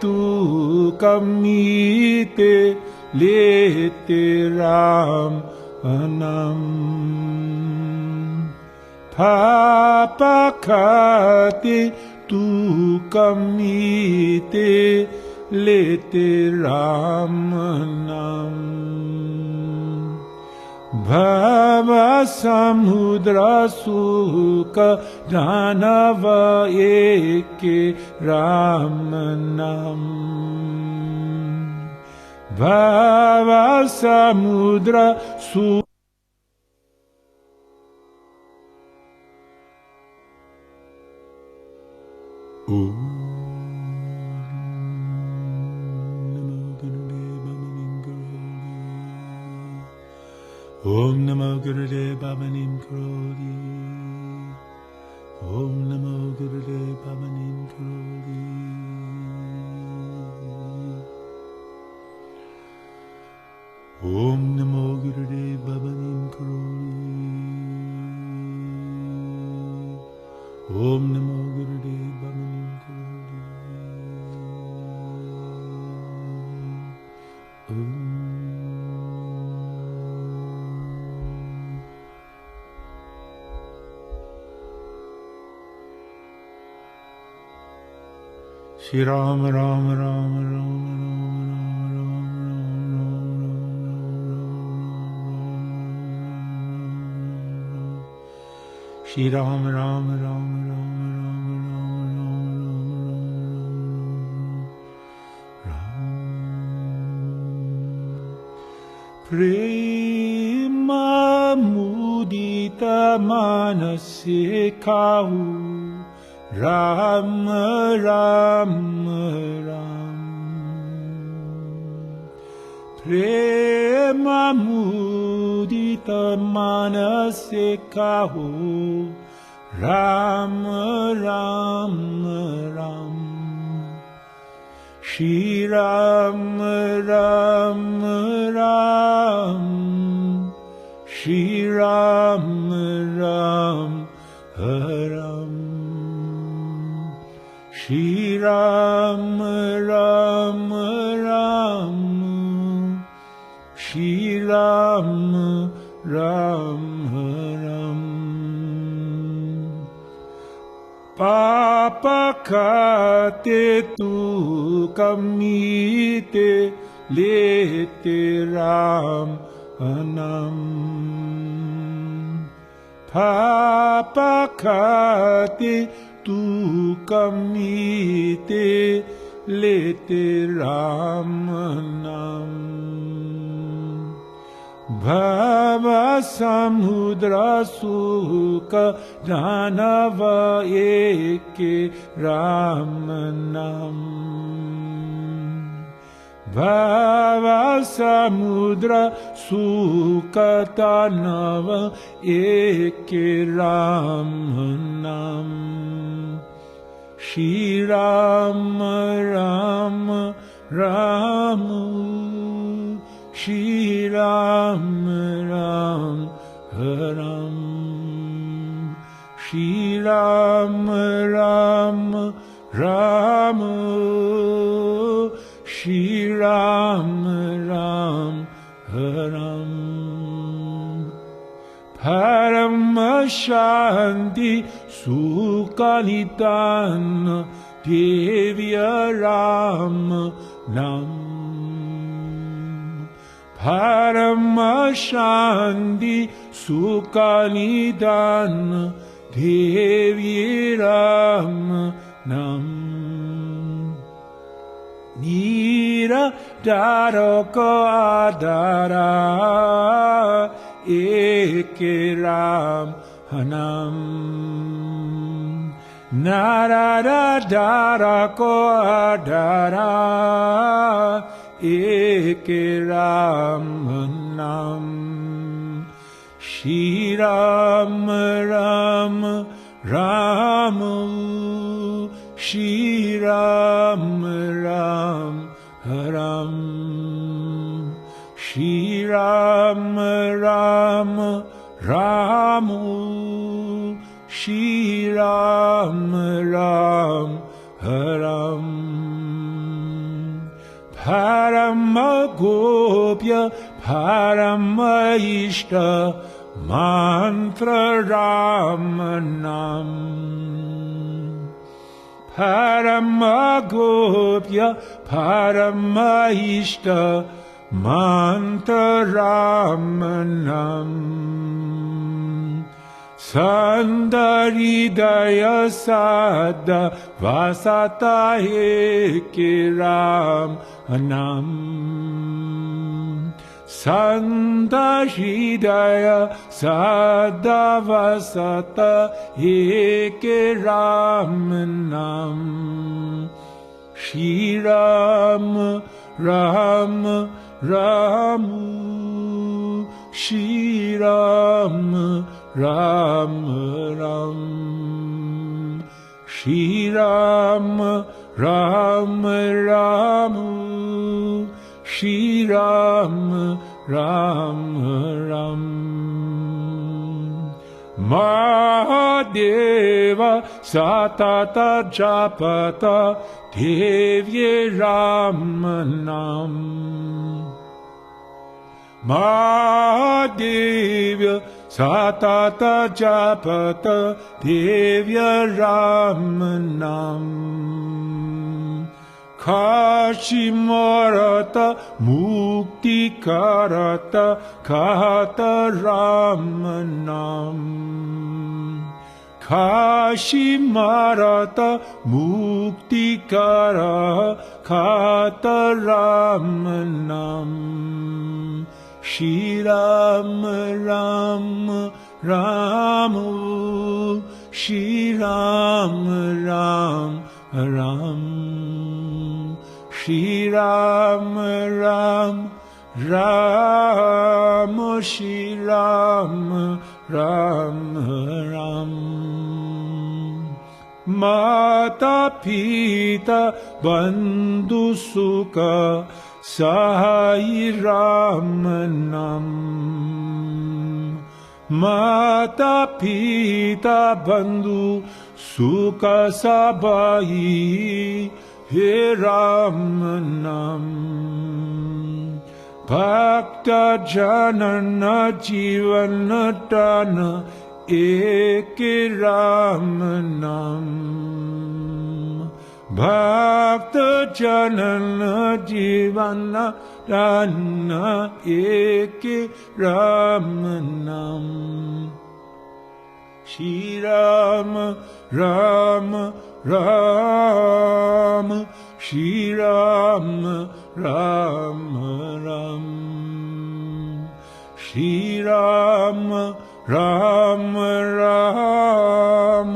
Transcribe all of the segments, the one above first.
tu kamite lete ram anam papakate tu kamite lete ram anam Bhava samudra sukha dhanava eke ramanam Bhava samudra sukha Om Namo Gurudev Bhavanim Karoli Om Namo Gurudev Bhavanim Karoli Om Namo Gurudev Bhavanim Karoli Om Namo Gurudev Bhavanim Karoli Shri Ram Ram Ram Ram Shri Ram Ram Ram Prema mudita manase kahu Ram Ram Ram Prema mudita manase kaho Ram Ram Ram Shri Ram Ram Ram Shri Ram Ram Ram Shri Ram Ram Ram Shri Ram Ram Ram Papakate tu kamite lete ram anam Papakate tu kamite lete ramanam Bhava samudra sukha dhanava eke ramanam Bhava samudra sukha dhanava eke ramanam Shri Ram Ram Ram Shri Ram Ram Ram Shri Ram Ram Ram Shri Ram Ram Ram Parama Shanti Sukhanitana Devya Ram Nam Parama Shanti Sukhanitana Devya Ram Nam Nira Daroko Adara Eke Ram Hanam Narada Darako Adara Eke Ram Hanam Shri Ram Ram Ram Shri Ram Ram Ram Shri Ram Ram Ram Shri Ram Ram Ram Paramagopya Paramaishta Mantra Ramanam. Paramagopya Paramaishta Mantra Ramanam. Sandaridaya Sada Vasata Ekiram Anam. Sandaridaya Sada Vasata Ekiram Anam. Shri Ram Ram Ram Shri Ram Ram Ram Shri Ram Ram Ram Shri Ram Ram Ram. Mahadeva Satata Japata Devye Ramanam. Mahadeva Satata Japata Devya Ramanam. Kashimarata Mukti Karata Kata Ramanam. Kashimarata Mukti Kata Ramanam. Shri Ram Ram Ram Shri Ram Ram Ram Shri Ram Ram Ram Shri Ram Ram Ram. Mata Pita Bandhu Sukha Sahai Ramanam. Mata Pita Bandhu Sukha Sabai He Ramanam. Bhakta Janana Jivana Dana Eke Ramanam. Bhakta Janana Jivana Dana Eke Ramanam. Shri Ram Ram Ram Shri Ram Ram Ram Shri Ram Ram Ram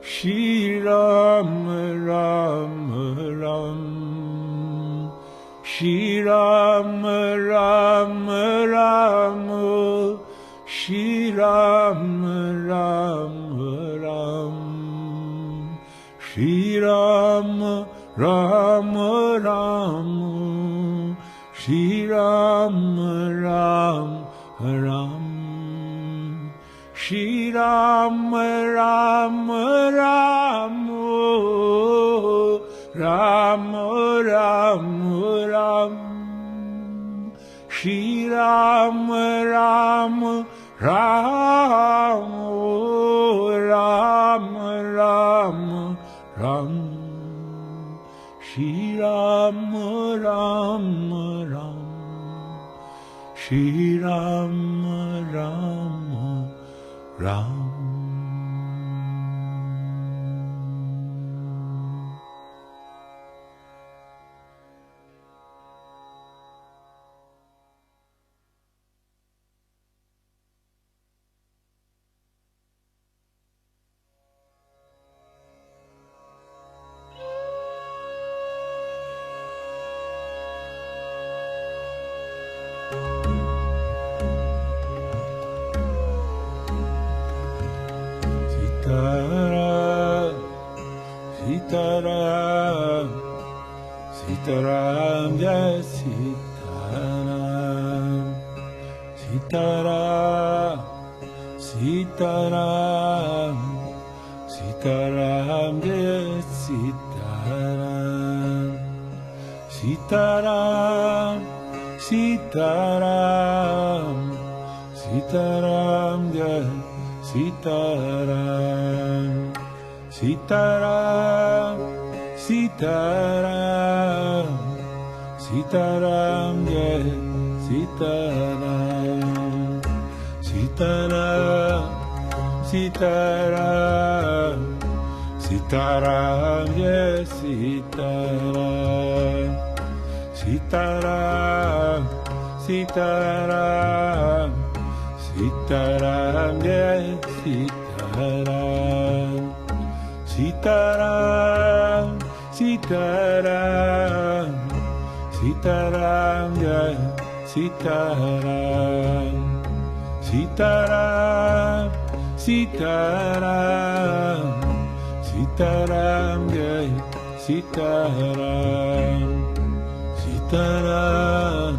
Shri Ram Ram Ram Shri Ram Ram Ram Shri Ram Ram Ram Shri Ram Ram Ram Shri Ram Ram Ram Shri Ram Ram Ram Ram Ram Ram Shri Ram Ram Ram Ram Ram Ram Shri Ram Ram Ram Shri Ram Ram Ram. Sitaram, Sitaram, Jai Sitaram, Sitaram, Sitaram, Sitaram, Jai Sitaram, Sitaram, Sitaram, Sitaram, Jai Sitaram, Sitaram, Sitaram, Sitaram, Jai Sitaram, Sitaram, Sitaram, Sitaram, Jai Sitaram, Sitaram, Sitaram, Sitaram, Jai Sitaram, Sitaram, Sitaram, Sitaram, Jai Sitaram, Sitaram, Sitaram, Sitaram, Jai Sitaram, Sitaram,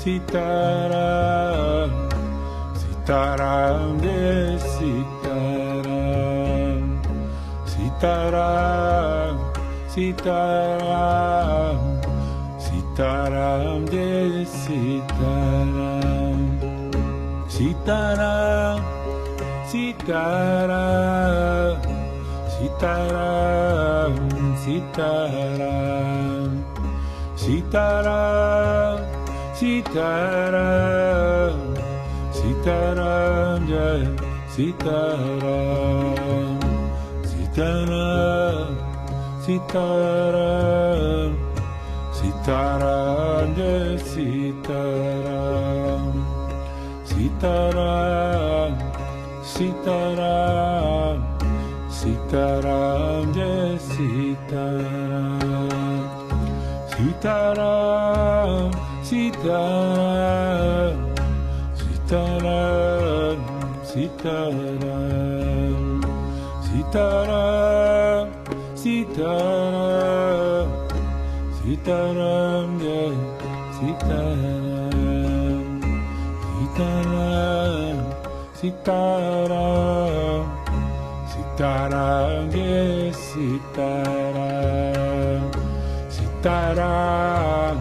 Sitaram, Sitaram, Jai Sitaram, Sitaram, Sitaram, Sitaram, Jai Sitaram, Sitaram, Sitaram, Sitaram, Sitaram, Sitaram, Sitaram, Sitaram, Jai Sitaram, Sitaram, Sitaram, Sitaram, Jai Sitaram, Sitaram, Sitaram, Sitaram, Jai Sitaram, Sitaram, Sitaram, Sitaram, Sitaram, Sitaram, Sitaram, Sitaram, Jai Sitaram, Sitaram, Sitaram, Sitaram, Jai Sitaram, Sitaram,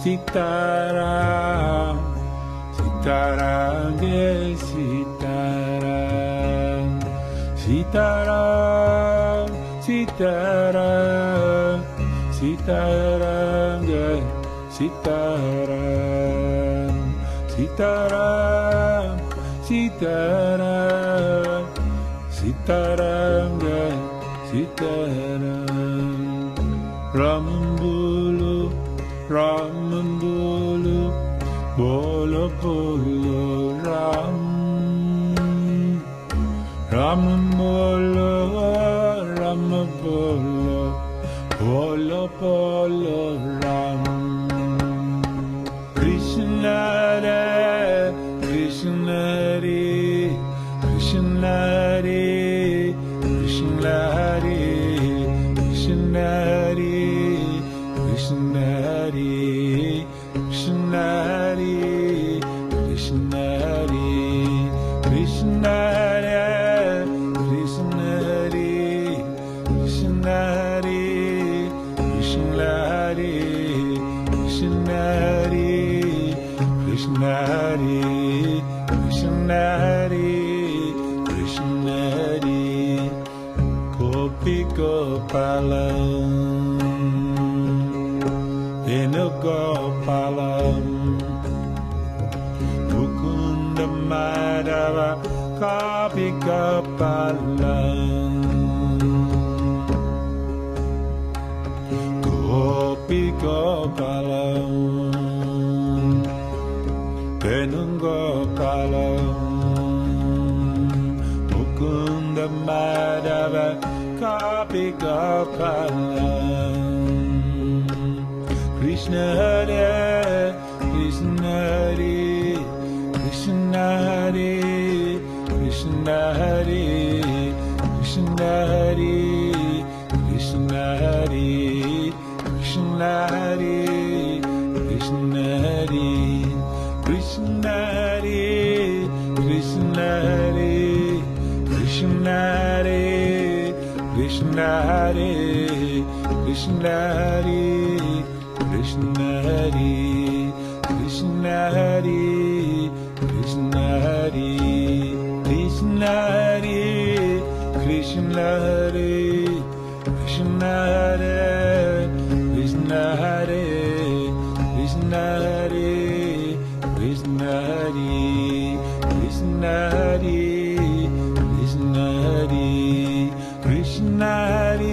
Sitaram, Sitaram, Jai Sitaram, Sitaram, Sitaram, Sitaram, Jai Sitaram, Sitaram, Sitaram, Sitaram, Jai Sitaram, Ramambulu, Ramambulu, Bolo Bolo Ram, Ramambulu, Ramambulu, Bolo Bolo Ram, Krishna Hare, Krishna Hare, Krishna Hare, Krishna Hare, Krishna Hare, Krishna Hare, Krishna Hare, Krishna Hare, Krishna Hare, Krishna Hare, Krishna Hare, Krishna Hare, Krishna Hare, Krishna Hare, Krishna Hare, Krishna Hare, Gopi Gopalam, Venugopalam, Mukunda Madhava, Gopi Gopalam, Gopi Gopalam, Venugopalam, Mukunda Madhava, Gopi Gopalam, Krishna Hare, Krishna Hare, Krishna Hare, Krishna Hare, Krishna Hare, Krishna Hare, Krishna Hare, Krishna Hare, Krishna Hare, Krishna Hare, Krishna Hare, Krishna Hare, Krishna Hare, Krishna Krishna Hare, Krishna Hare, Krishna Hare, Krishna Hare, Krishna Hare, Krishna Hare, Krishna Hare, Krishna Hare, Krishna Hare, Krishna Hare, Krishna Hare, Krishna Hare,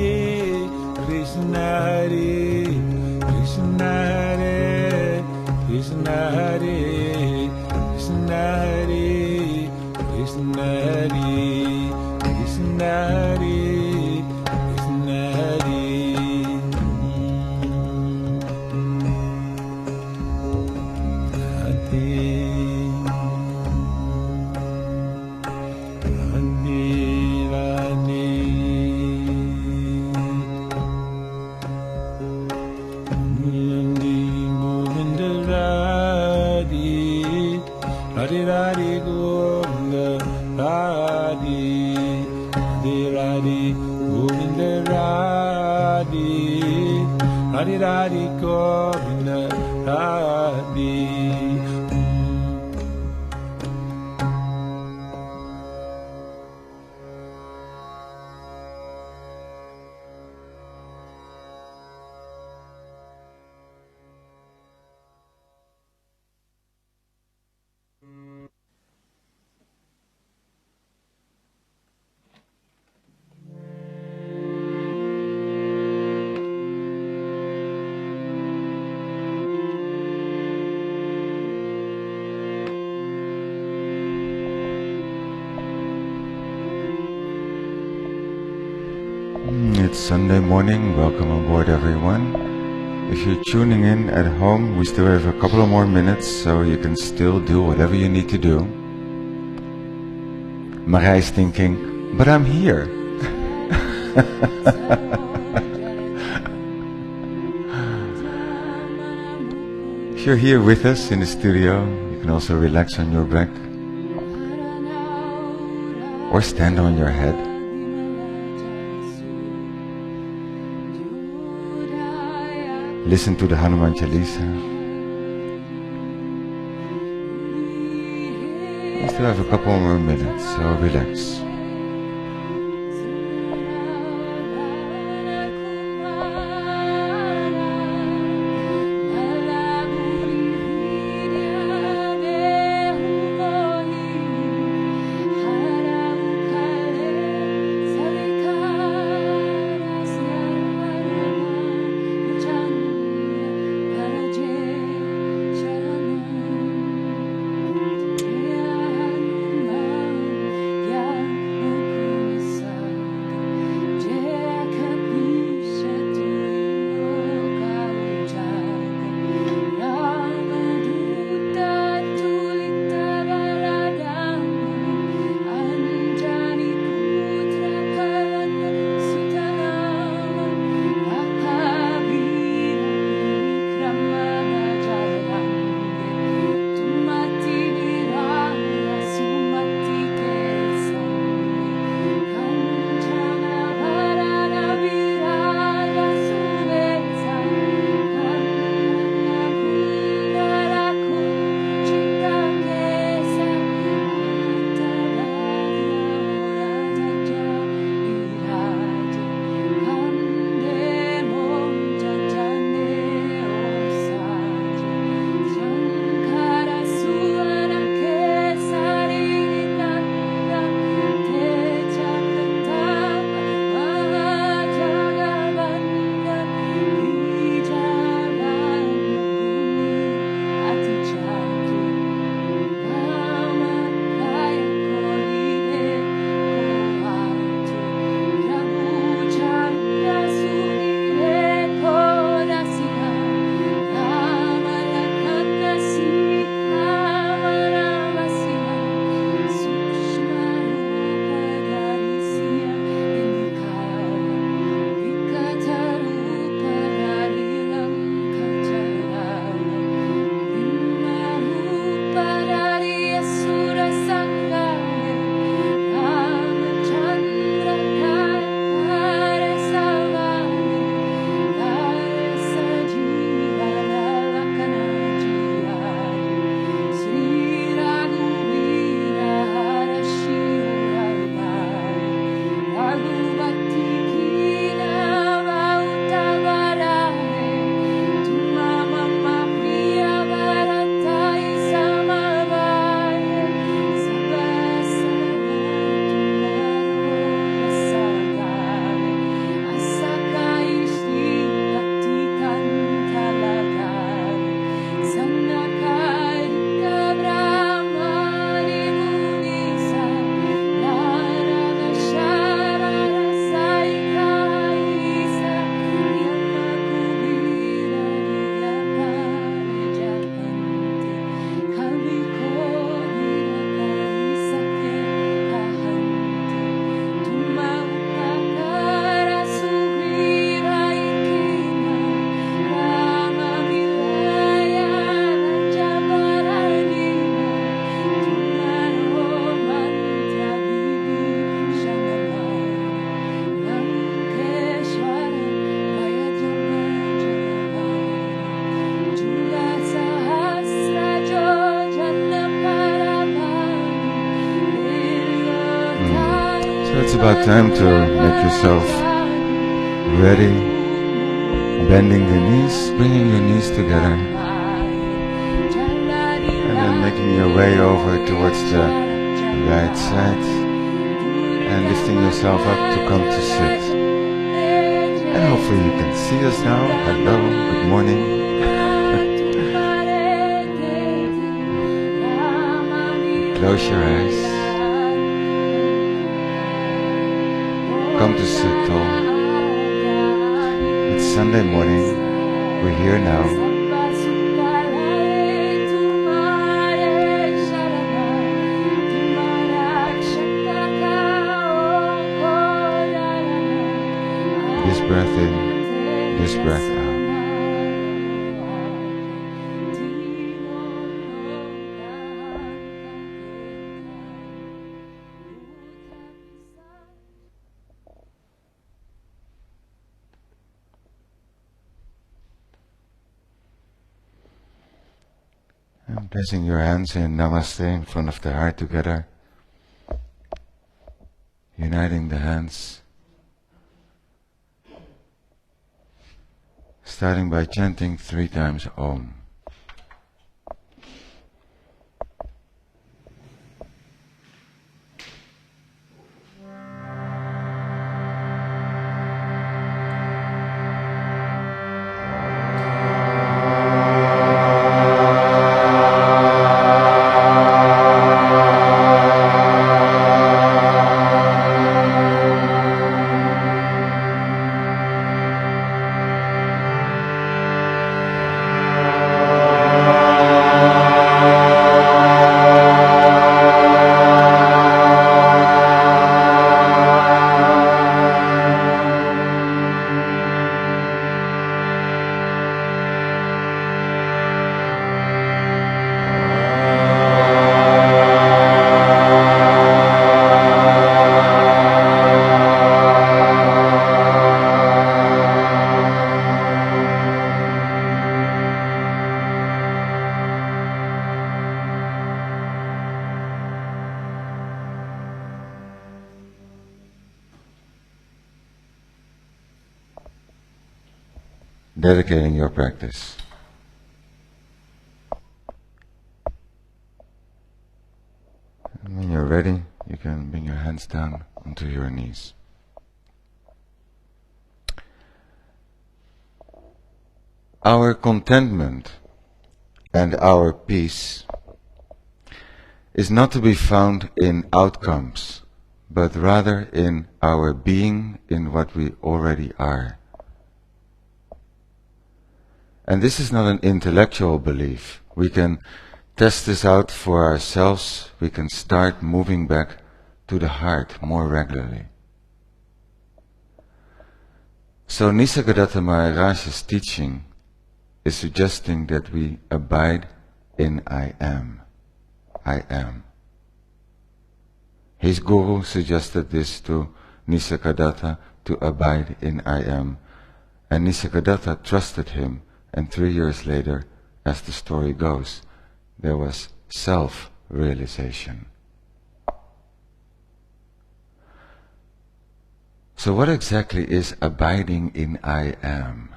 Krishna Hare, Krishna Hare, Krishna Hare, Krishna Hare, Krishna Hare, Krishna Hare, Krishna Hare. Radhe Radhe Govinda Radhe, Radhe Radhe Govinda Radhe, Radhe Radhe Govinda Radhe. It's Sunday morning. Welcome on board, everyone. If you're tuning in at home, we still have a couple of more minutes, so you can still do whatever you need to do. Marij's thinking, but I'm here. If you're here with us in the studio, you can also relax on your back or stand on your head. Listen to the Hanuman Chalisa. We still have a couple more minutes, so relax. Yeah. about time to make yourself ready, bending the knees, bringing your knees together, and then making your way over towards the right side and lifting yourself up to come to sit. And hopefully you can see us now. Hello, good morning. Close your eyes. Come to sit tall. It's Sunday morning. We're here now. This breath in, this breath out. And placing your hands in Namaste in front of the heart together. Uniting the hands. Starting by chanting 3 times Om. Dedicating your practice. And when you're ready, you can bring your hands down onto your knees. Our contentment and our peace is not to be found in outcomes, but rather in our being, in what we already are. And this is not an intellectual belief. We can test this out for ourselves. We can start moving back to the heart more regularly. So Nisargadatta Maharaj's teaching is suggesting that we abide in I am. I am. His guru suggested this to Nisargadatta, to abide in I am. And Nisargadatta trusted him. And 3 years later, as the story goes, there was self-realization. So what exactly is abiding in I am?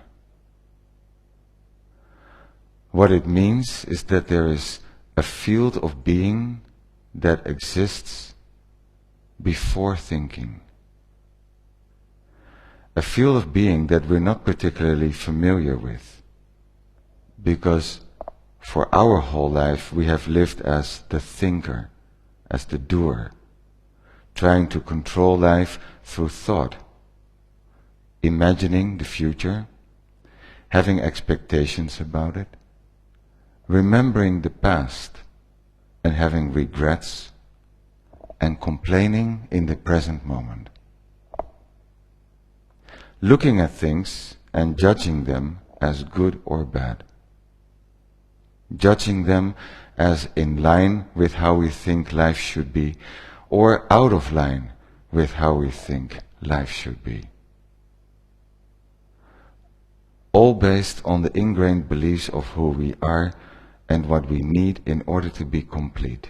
What it means is that there is a field of being that exists before thinking. A field of being that we're not particularly familiar with. Because for our whole life we have lived as the thinker, as the doer, trying to control life through thought, imagining the future, having expectations about it, remembering the past and having regrets, and complaining in the present moment. Looking at things and judging them as good or bad. Judging them as in line with how we think life should be, or out of line with how we think life should be. All based on the ingrained beliefs of who we are and what we need in order to be complete.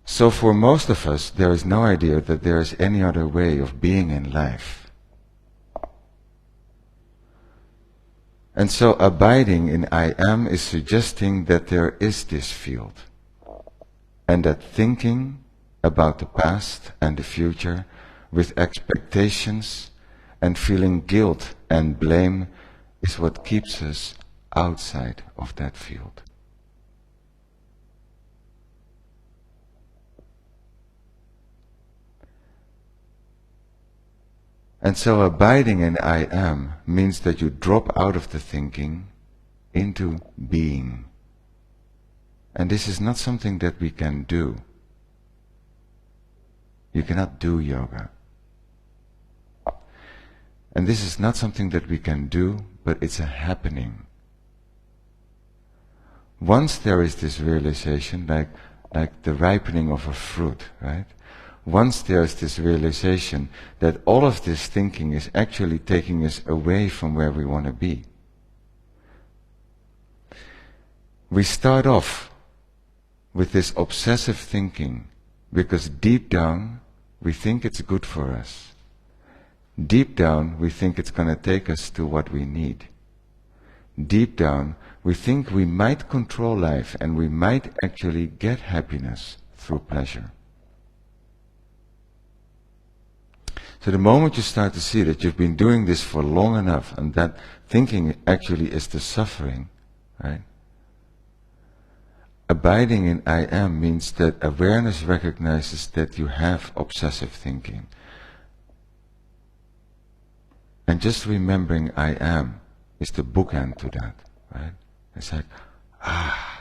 So for most of us, there is no idea that there is any other way of being in life. And so abiding in I am is suggesting that there is this field, and that thinking about the past and the future with expectations and feeling guilt and blame is what keeps us outside of that field. And so abiding in I am means that you drop out of the thinking into being. And this is not something that we can do. You cannot do yoga. And this is not something that we can do, but it's a happening. Once there is this realization, like the ripening of a fruit, right? Once there's this realization that all of this thinking is actually taking us away from where we want to be, we start off with this obsessive thinking because deep down we think it's good for us. Deep down we think it's going to take us to what we need. Deep down we think we might control life and we might actually get happiness through pleasure. So the moment you start to see that you've been doing this for long enough and that thinking actually is the suffering, right? Abiding in I am means that awareness recognizes that you have obsessive thinking. And just remembering I am is the bookend to that, right? It's like, ah.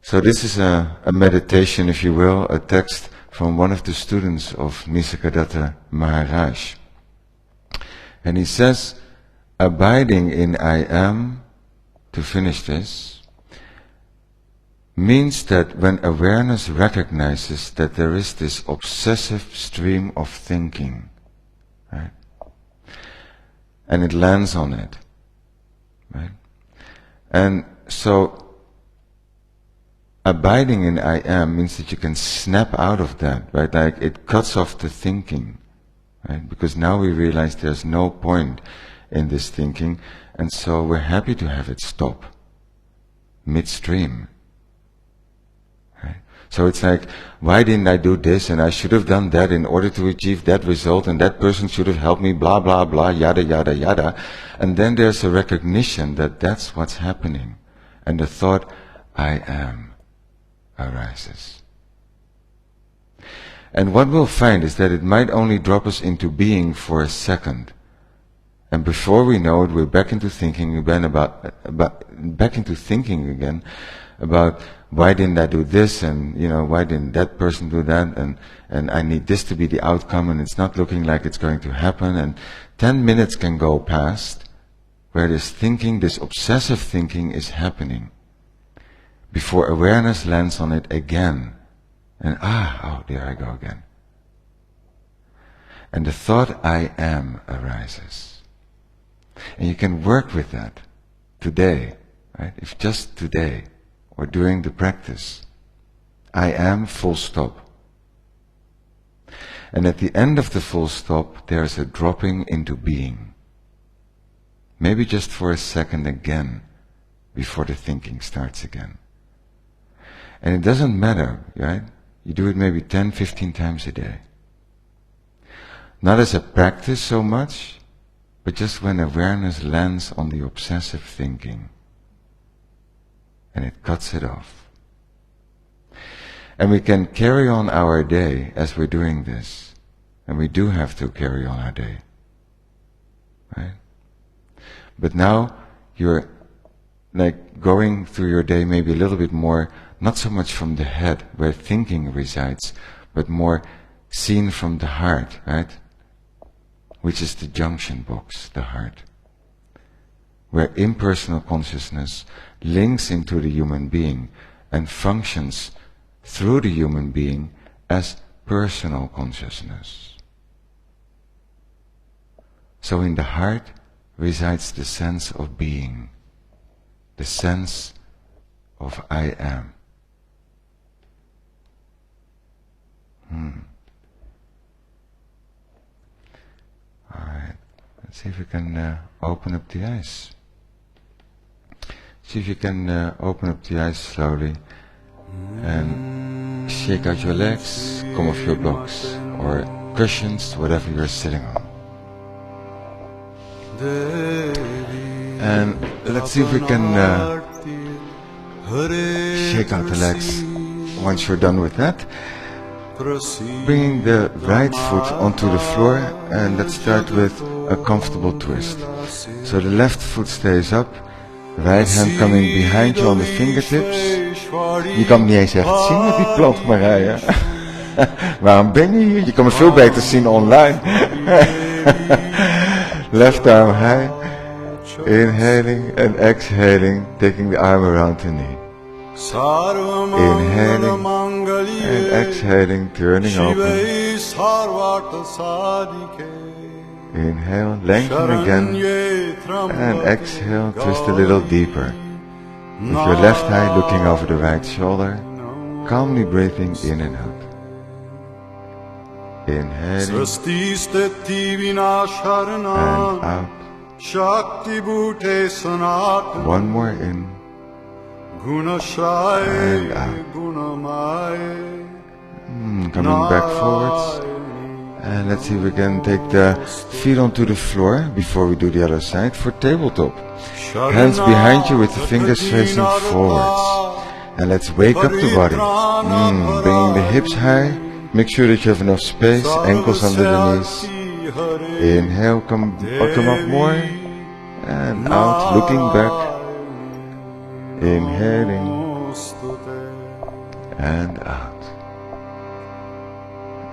So this is a meditation, if you will, a text from one of the students of Nisargadatta Maharaj. And he says, abiding in I am, to finish this, means that when awareness recognizes that there is this obsessive stream of thinking, right? And it lands on it, right? And so abiding in I am means that you can snap out of that, right? Like it cuts off the thinking, right? Because now we realize there's no point in this thinking, and so we're happy to have it stop midstream. Right? So it's like, why didn't I do this, and I should have done that in order to achieve that result, and that person should have helped me, blah, blah, blah, yada, yada, yada. And then there's a recognition that that's what's happening. And the thought, I am, arises. And what we'll find is that it might only drop us into being for a second. And before we know it, we're back into thinking again back into thinking again about why didn't I do this, and why didn't that person do that, and I need this to be the outcome, and it's not looking like it's going to happen. And 10 minutes can go past where this thinking, this obsessive thinking is happening, before awareness lands on it again. And there I go again. And the thought I am arises. And you can work with that today, right? If just today, or during the practice, I am full stop. And at the end of the full stop, there's a dropping into being. Maybe just for a second again, before the thinking starts again. And it doesn't matter, right? You do it maybe 10, 15 times a day. Not as a practice so much, but just when awareness lands on the obsessive thinking. And it cuts it off. And we can carry on our day as we're doing this. And we do have to carry on our day. Right? But now you're like going through your day maybe a little bit more, not so much from the head where thinking resides, but more seen from the heart, right? Which is the junction box, the heart, where impersonal consciousness links into the human being and functions through the human being as personal consciousness. So in the heart resides the sense of being, the sense of I am. Alright, let's see if we can open up the eyes. See if you can open up the eyes slowly and shake out your legs, come off your blocks or cushions, whatever you're sitting on. And let's see if we can shake out the legs. Once you're done with that, bringing the right foot onto the floor, and let's start with a comfortable twist. So the left foot stays up, right hand coming behind you on the fingertips. Je kan het niet eens echt zien met die plant, Marije. Waarom ben je hier? Je kan me veel beter zien online. Left arm high, inhaling and exhaling, taking the arm around the knee. Inhaling and exhaling, turning open. Inhale, lengthen again, and exhale, twist a little deeper. With your left eye looking over the right shoulder, calmly breathing in and out. Inhaling and out. One more in and out. Coming back forwards. And let's see if we can take the feet onto the floor before we do the other side for tabletop. Hands behind you with the fingers facing forwards. And let's wake up the body. Bringing the hips high. Make sure that you have enough space, ankles under the knees. Inhale, come up more. And out, looking back. Inhaling. And out.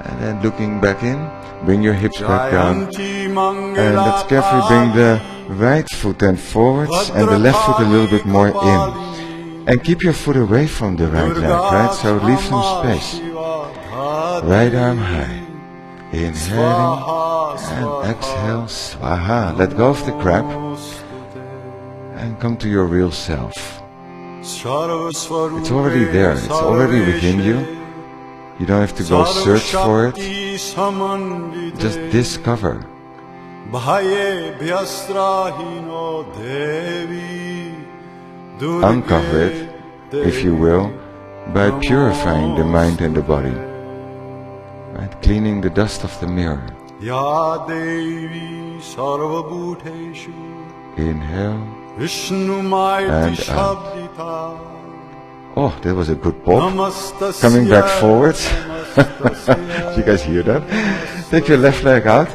And then looking back in, bring your hips back down. And let's carefully bring the right foot then forwards and the left foot a little bit more in. And keep your foot away from the right leg, right? So leave some space. Right arm high. Inhaling and exhale, Svaha. Let go of the crap and come to your real self. It's already there. It's already within you. You don't have to go search for it. Just discover. Uncover it, if you will, by purifying the mind and the body. Right? Cleaning the dust of the mirror. Inhale and out. Oh, that was a good pop. Coming back forwards. You guys hear that? Take your left leg out.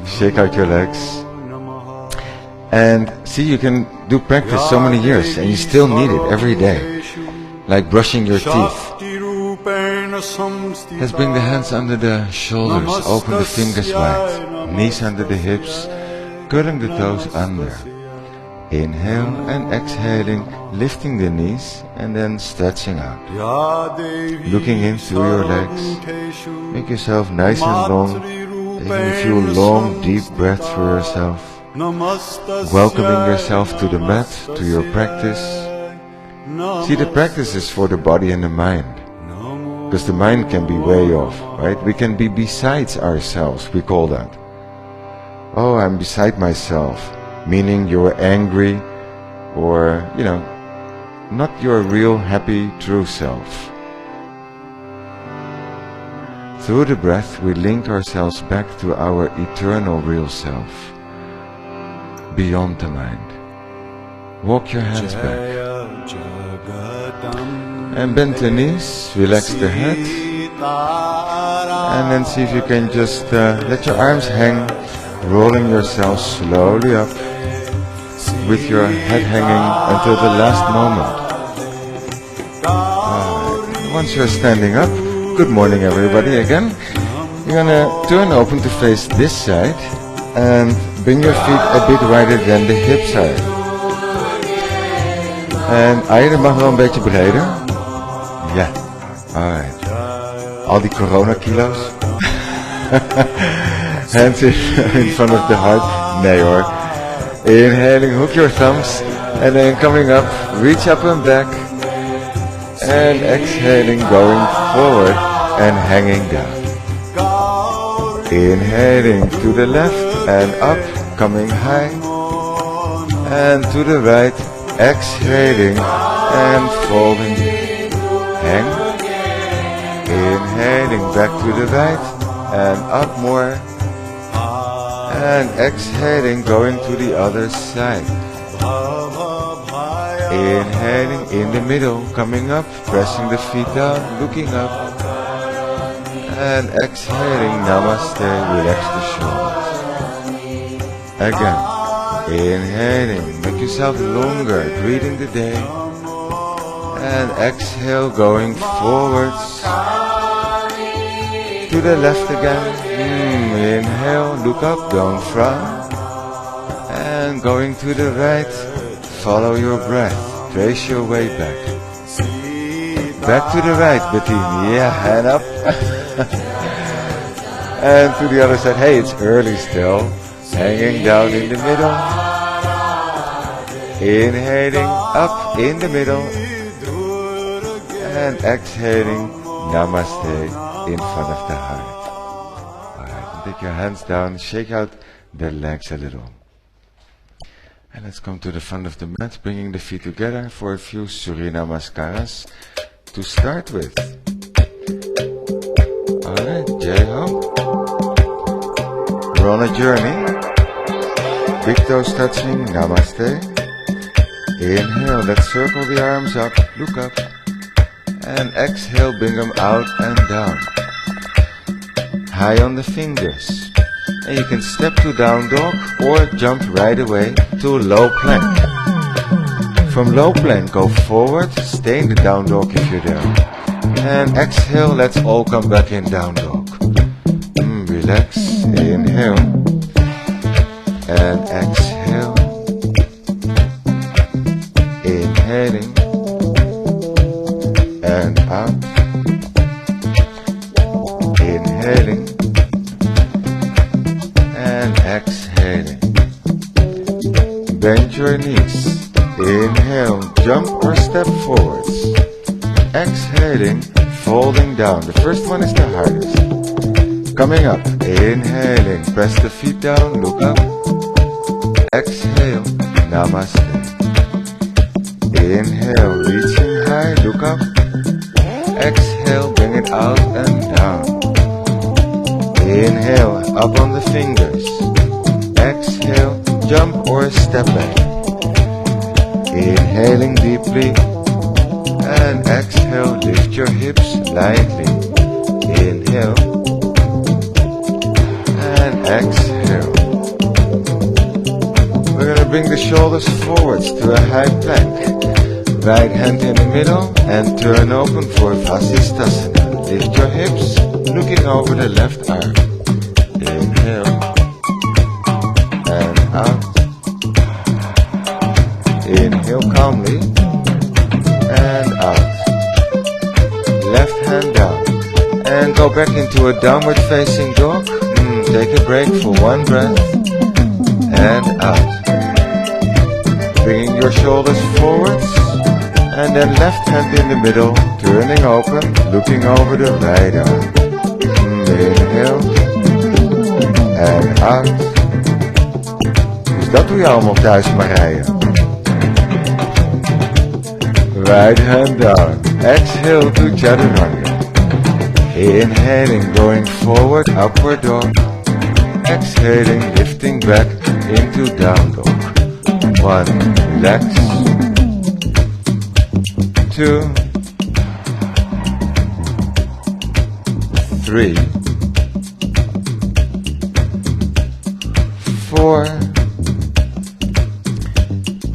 Shake out your legs. And see, you can do practice so many years and you still need it every day. Like brushing your teeth. Let's bring the hands under the shoulders. Open the fingers wide. Knees under the hips. Curling the toes under. Inhale and exhaling, lifting the knees and then stretching out. Looking in through your legs. Make yourself nice and long. Taking a few long, deep breaths for yourself. Welcoming yourself to the mat, to your practice. See, the practice is for the body and the mind. Because the mind can be way off, right? We can be besides ourselves, we call that. Oh, I'm beside myself. Meaning you're angry or, not your real happy true self. Through the breath we link ourselves back to our eternal real self, beyond the mind. Walk your hands back. And bend the knees, relax the head. And then see if you can just let your arms hang, rolling yourself slowly up. With your head hanging until the last moment. Once you're standing up, good morning everybody again. You're gonna turn open to face this side and bring your feet a bit wider than the hips are. En eieren mag wel een beetje breder. Ja, alright. Al die corona kilo's. Hands in front of the heart. Nee hoor. Inhaling, hook your thumbs, and then coming up, reach up and back, and exhaling, going forward and hanging down. Inhaling to the left and up, coming high, and to the right, exhaling and folding, hang, inhaling back to the right and up more. And exhaling, going to the other side. Inhaling in the middle, coming up, pressing the feet down, looking up. And exhaling, namaste, relax the shoulders. Again, inhaling, make yourself longer, greeting the day. And exhale, going forwards. To the left again. Inhale, look up, don't frown. And going to the right, follow your breath. Trace your way back. Back to the right, Bettine. Yeah, hand up. And to the other side. Hey, it's early still. Hanging down in the middle. Inhaling, up in the middle. And exhaling, namaste, in front of the heart. Take your hands down, shake out the legs a little. And let's come to the front of the mat, bringing the feet together for a few Surya Namaskaras to start with. Alright, Jai Ho. We're on a journey. Big toes touching, Namaste. Inhale, let's circle the arms up, look up. And exhale, bring them out and down. High on the fingers. And you can step to down dog or jump right away to low plank. From low plank, go forward, stay in the down dog if you're there. And exhale, let's all come back in down dog. Relax, inhale. And exhale. Inhaling. And out. Inhaling and exhaling. Bend your knees. Inhale, jump or step forwards. Exhaling, folding down. The first one is the hardest. Coming up, inhaling, press the feet down, look up. Exhale, namaste. Inhale, reaching high, look up. Exhale, bring it out and down. Inhale, up on the fingers. Exhale, jump or step back. Inhaling deeply. And exhale, lift your hips lightly. Inhale. And exhale. We're going to bring the shoulders forwards to a high plank. Right hand in the middle and turn open for Vasisthasana. Lift your hips, looking over the left arm. Inhale and out. Inhale calmly and out. Left hand down. And go back into a downward facing dog. Take a break for one breath and out. Bringing your shoulders forwards. And then left hand in the middle, turning open, looking over the right arm. Inhale. En out. Dus dat doe je allemaal thuis, Marije. Right hand down. Exhale to Chaturanga. Inhaling, going forward, upward dog. Exhaling, lifting back into down dog. 1, relax. 2, 3, 4,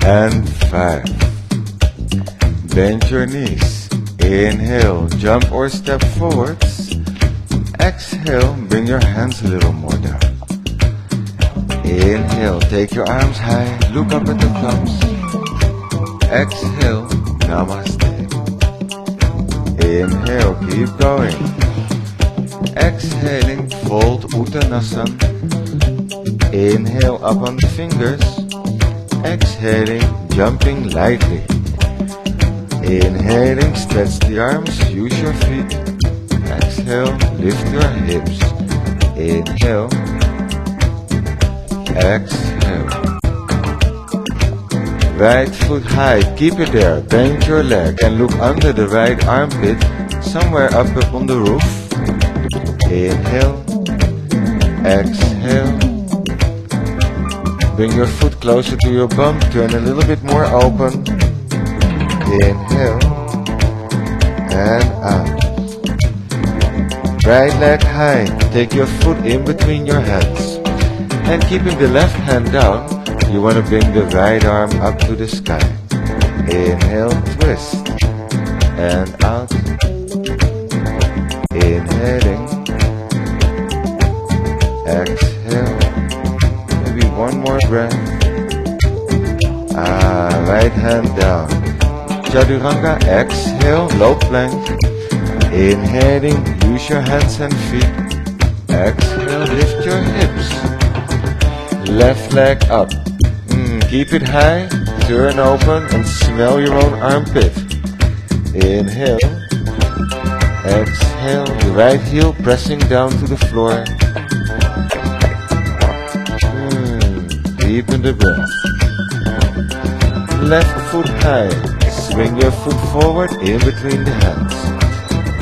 and 5. Bend your knees. Inhale, jump or step forwards. Exhale, bring your hands a little more down. Inhale, take your arms high, look up at the thumbs. Exhale, namaste. Inhale, keep going. Exhaling, fold Uttanasana. Inhale, up on the fingers. Exhaling, jumping lightly. Inhaling, stretch the arms, use your feet. Exhale, lift your hips. Inhale. Exhale. Right foot high, keep it there, bend your leg and look under the right armpit, somewhere up on the roof. Inhale, exhale. Bring your foot closer to your bum, turn a little bit more open. Inhale, and out. Right leg high, take your foot in between your hands. And keeping the left hand down, you want to bring the right arm up to the sky. Inhale, twist. And out. Inhaling. Exhale. Maybe one more breath. Right hand down. Chaturanga, exhale, low plank. Inhaling, use your hands and feet. Exhale, lift your hips. Left leg up. Keep it high, turn open and smell your own armpit. Inhale. Exhale, the right heel pressing down to the floor. Deepen the breath. Left foot high. Swing your foot forward in between the hands.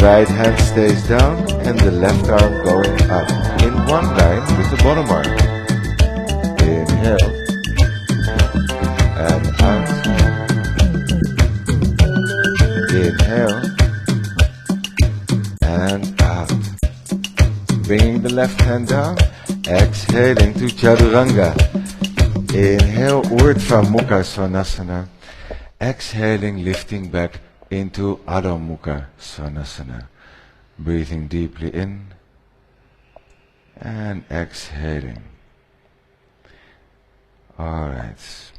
Right hand stays down and the left arm going up. In one line with the bottom arm. Inhale. And out. Inhale. And out. Bringing the left hand down. Exhaling to Chaturanga. Inhale, Urdhva Mukha Svanasana. Exhaling, lifting back into Adho Mukha Svanasana. Breathing deeply in. And exhaling. Alright.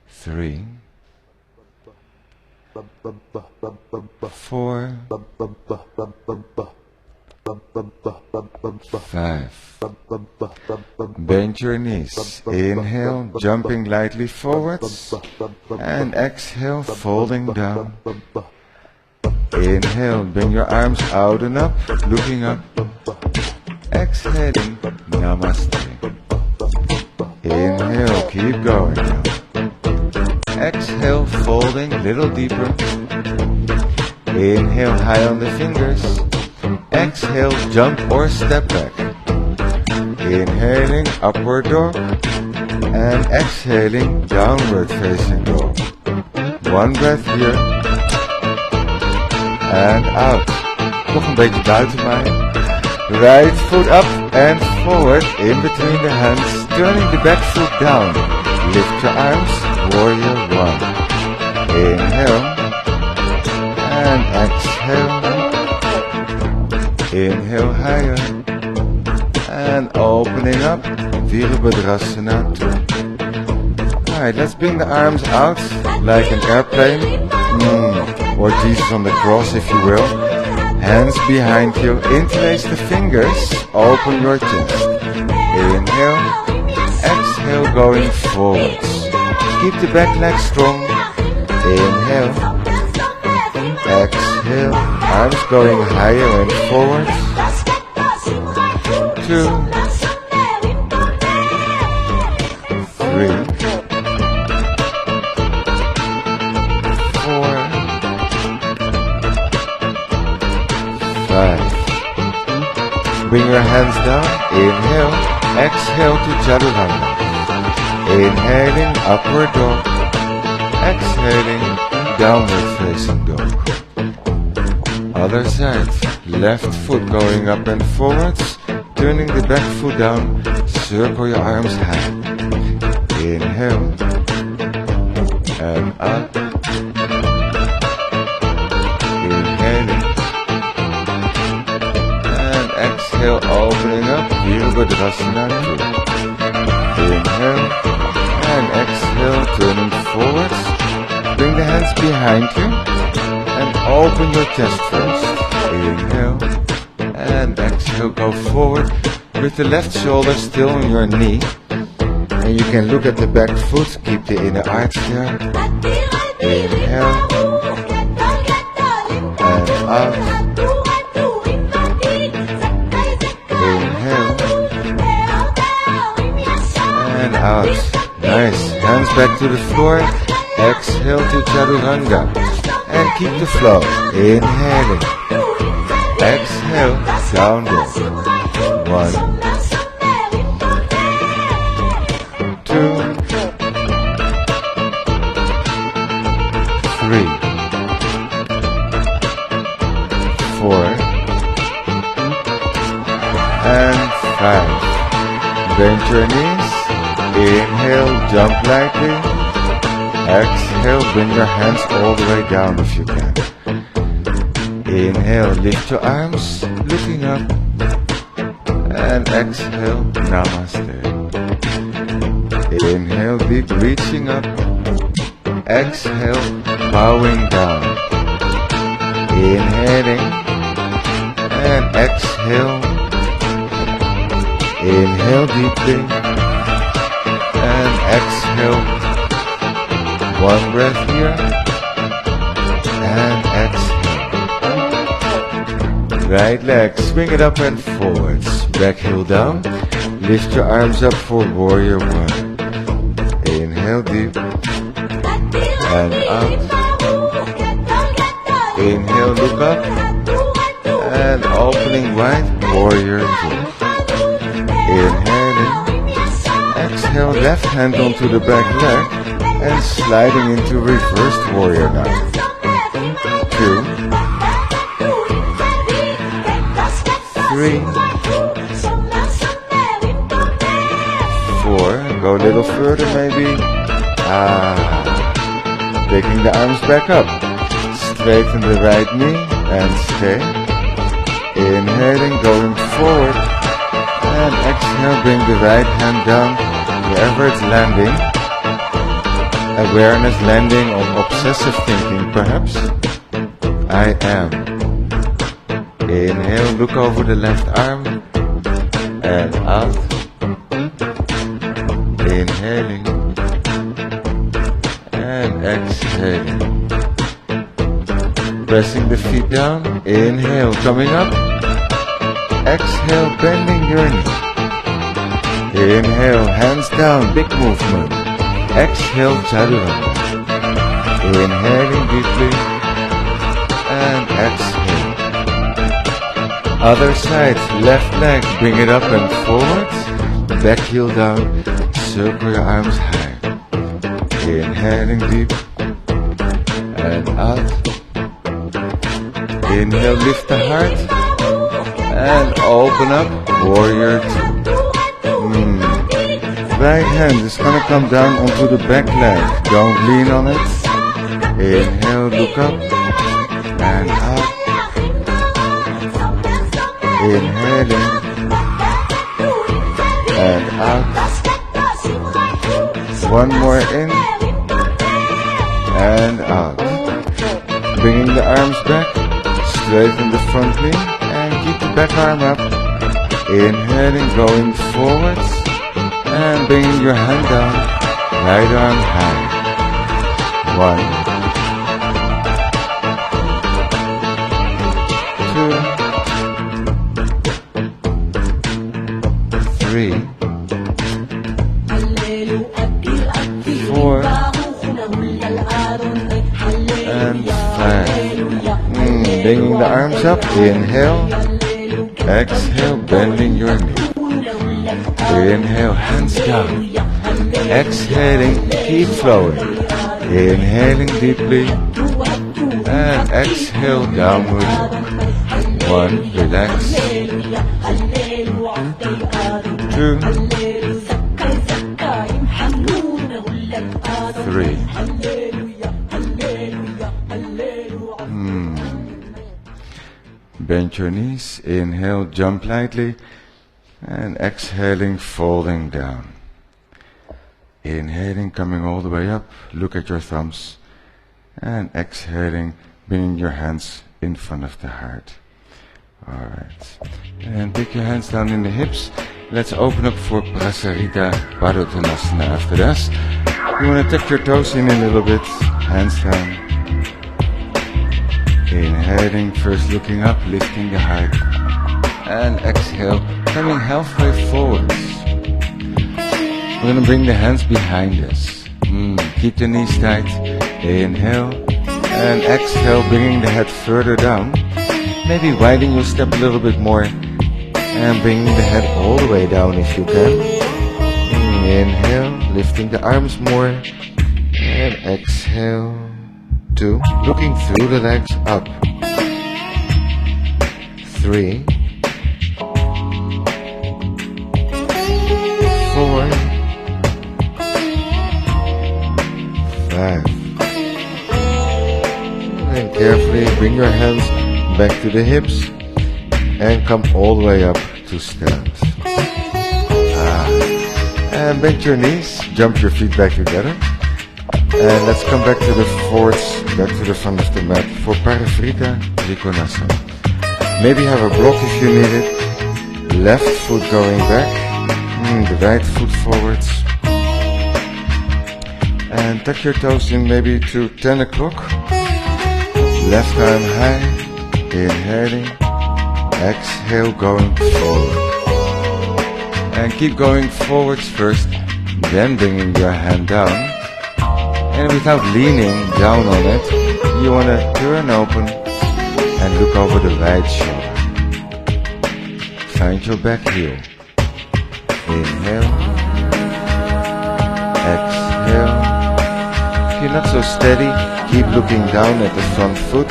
3, 4, 5, Bend your knees. Inhale, jumping lightly forwards. And exhale, folding down. Inhale, bring your arms out and up, looking up. Exhaling, namaste. Inhale, keep going now. Exhale, folding, little deeper. Inhale, high on the fingers. Exhale, jump or step back. Inhaling, upward dog. And exhaling, downward facing dog. One breath here. And out. Nog een beetje buiten mij. Right foot up and forward in between the hands. Turning the back foot down. Lift your arms. Warrior one. Inhale. And exhale. Inhale higher. And opening up. Virabhadrasana 2. Alright, let's bring the arms out like an airplane. Or Jesus on the cross, if you will. Hands behind you. Interlace the fingers. Open your chest. Inhale. Exhale, going forwards. Keep the back leg strong. Inhale. Exhale. Arms going higher and forwards. 2, 3, 4, 5. Bring your hands down. Inhale. Exhale to chaturanga. Inhaling, upward dog. Exhaling, downward facing dog. Other side. Left foot going up and forwards. Turning the back foot down. Circle your arms high. Inhale. And up. Inhaling. And exhale, opening up. Virabhadrasana 2. Inhale. And exhale, turning forwards. Bring the hands behind you. And open your chest first. Inhale. And exhale, go forward. With the left shoulder still on your knee. And you can look at the back foot. Keep the inner arch there. Inhale. And out. Inhale. And out. Nice. Hands back to the floor. Exhale to chaturanga. And keep the flow. Inhaling. Exhale. Down dog. 1, 2, 3, 4, and 5. Bend your knees. Inhale, jump lightly. Exhale, bring your hands all the way down if you can. Inhale, lift your arms, looking up. And exhale, namaste. Inhale, deep, reaching up. Exhale, bowing down. Inhaling. And exhale. Inhale deeply. And exhale. One breath here. And exhale. Right leg, swing it up and forwards. Back heel down. Lift your arms up for warrior one. Inhale deep. And out. Inhale, look up. And opening wide, warrior two. Inhaling. Exhale, left hand onto the back leg. And sliding into reversed warrior now. 2, 3, 4, go a little further maybe. Taking the arms back up. Straighten the right knee and stay. Inhaling, going forward. And exhale, bring the right hand down wherever it's landing. Awareness landing on obsessive thinking perhaps. I am. Inhale, look over the left arm. and out. Inhaling and exhaling. Pressing the feet down. Inhale, coming up. Exhale, bending your knee. Inhale, hands down, big movement. Exhale, chaturanga. Inhaling deeply and exhale. Other side, left leg, bring it up and forward. Back heel down, circle your arms high. Inhaling deep and out. Inhale, lift the heart and open up, warrior two. Right hand is gonna come down onto the back leg. Don't lean on it. Inhale, look up and up. Inhaling and out. One more in and out. Bringing the arms back, straighten the front knee and keep the back arm up. Inhaling, going forwards and bringing your hand down, right arm high. 1, 2, 3, 4, and 5. Bringing the arms up, inhale, exhale, bending your knee. Inhale, hands down. Exhaling, keep flowing. Inhaling deeply and exhale, downward dog. 1, relax. 2, 3. Bend your knees, inhale, jump lightly, and exhaling, folding down. Inhaling, coming all the way up, look at your thumbs, and exhaling, bringing your hands in front of the heart. Alright, and take your hands down in the hips. Let's open up for Prasarita Padottanasana after this. You want to tuck your toes in a little bit, hands down. Inhaling, first looking up, lifting the heart. And exhale, coming halfway forwards. We're going to bring the hands behind us. Keep the knees tight. Inhale. And exhale, bringing the head further down. Maybe widen your step a little bit more. And bringing the head all the way down if you can. Inhale, lifting the arms more. And exhale. 2, looking through the legs up. 3, 4, 5. And carefully bring your hands back to the hips and come all the way up to stand. And bend your knees, jump your feet back together. And let's come back to the forwards, back to the front of the mat for Parivrita Trikonasana. Maybe have a block if you need it. Left foot going back, the right foot forwards. And tuck your toes in maybe to 10 o'clock. Left arm high, inhaling, exhale, going forward. And keep going forwards first, then bringing your hand down. And without leaning down on it, you want to turn open and look over the right shoulder. Find your back heel. Inhale. Exhale. If you're not so steady, keep looking down at the front foot.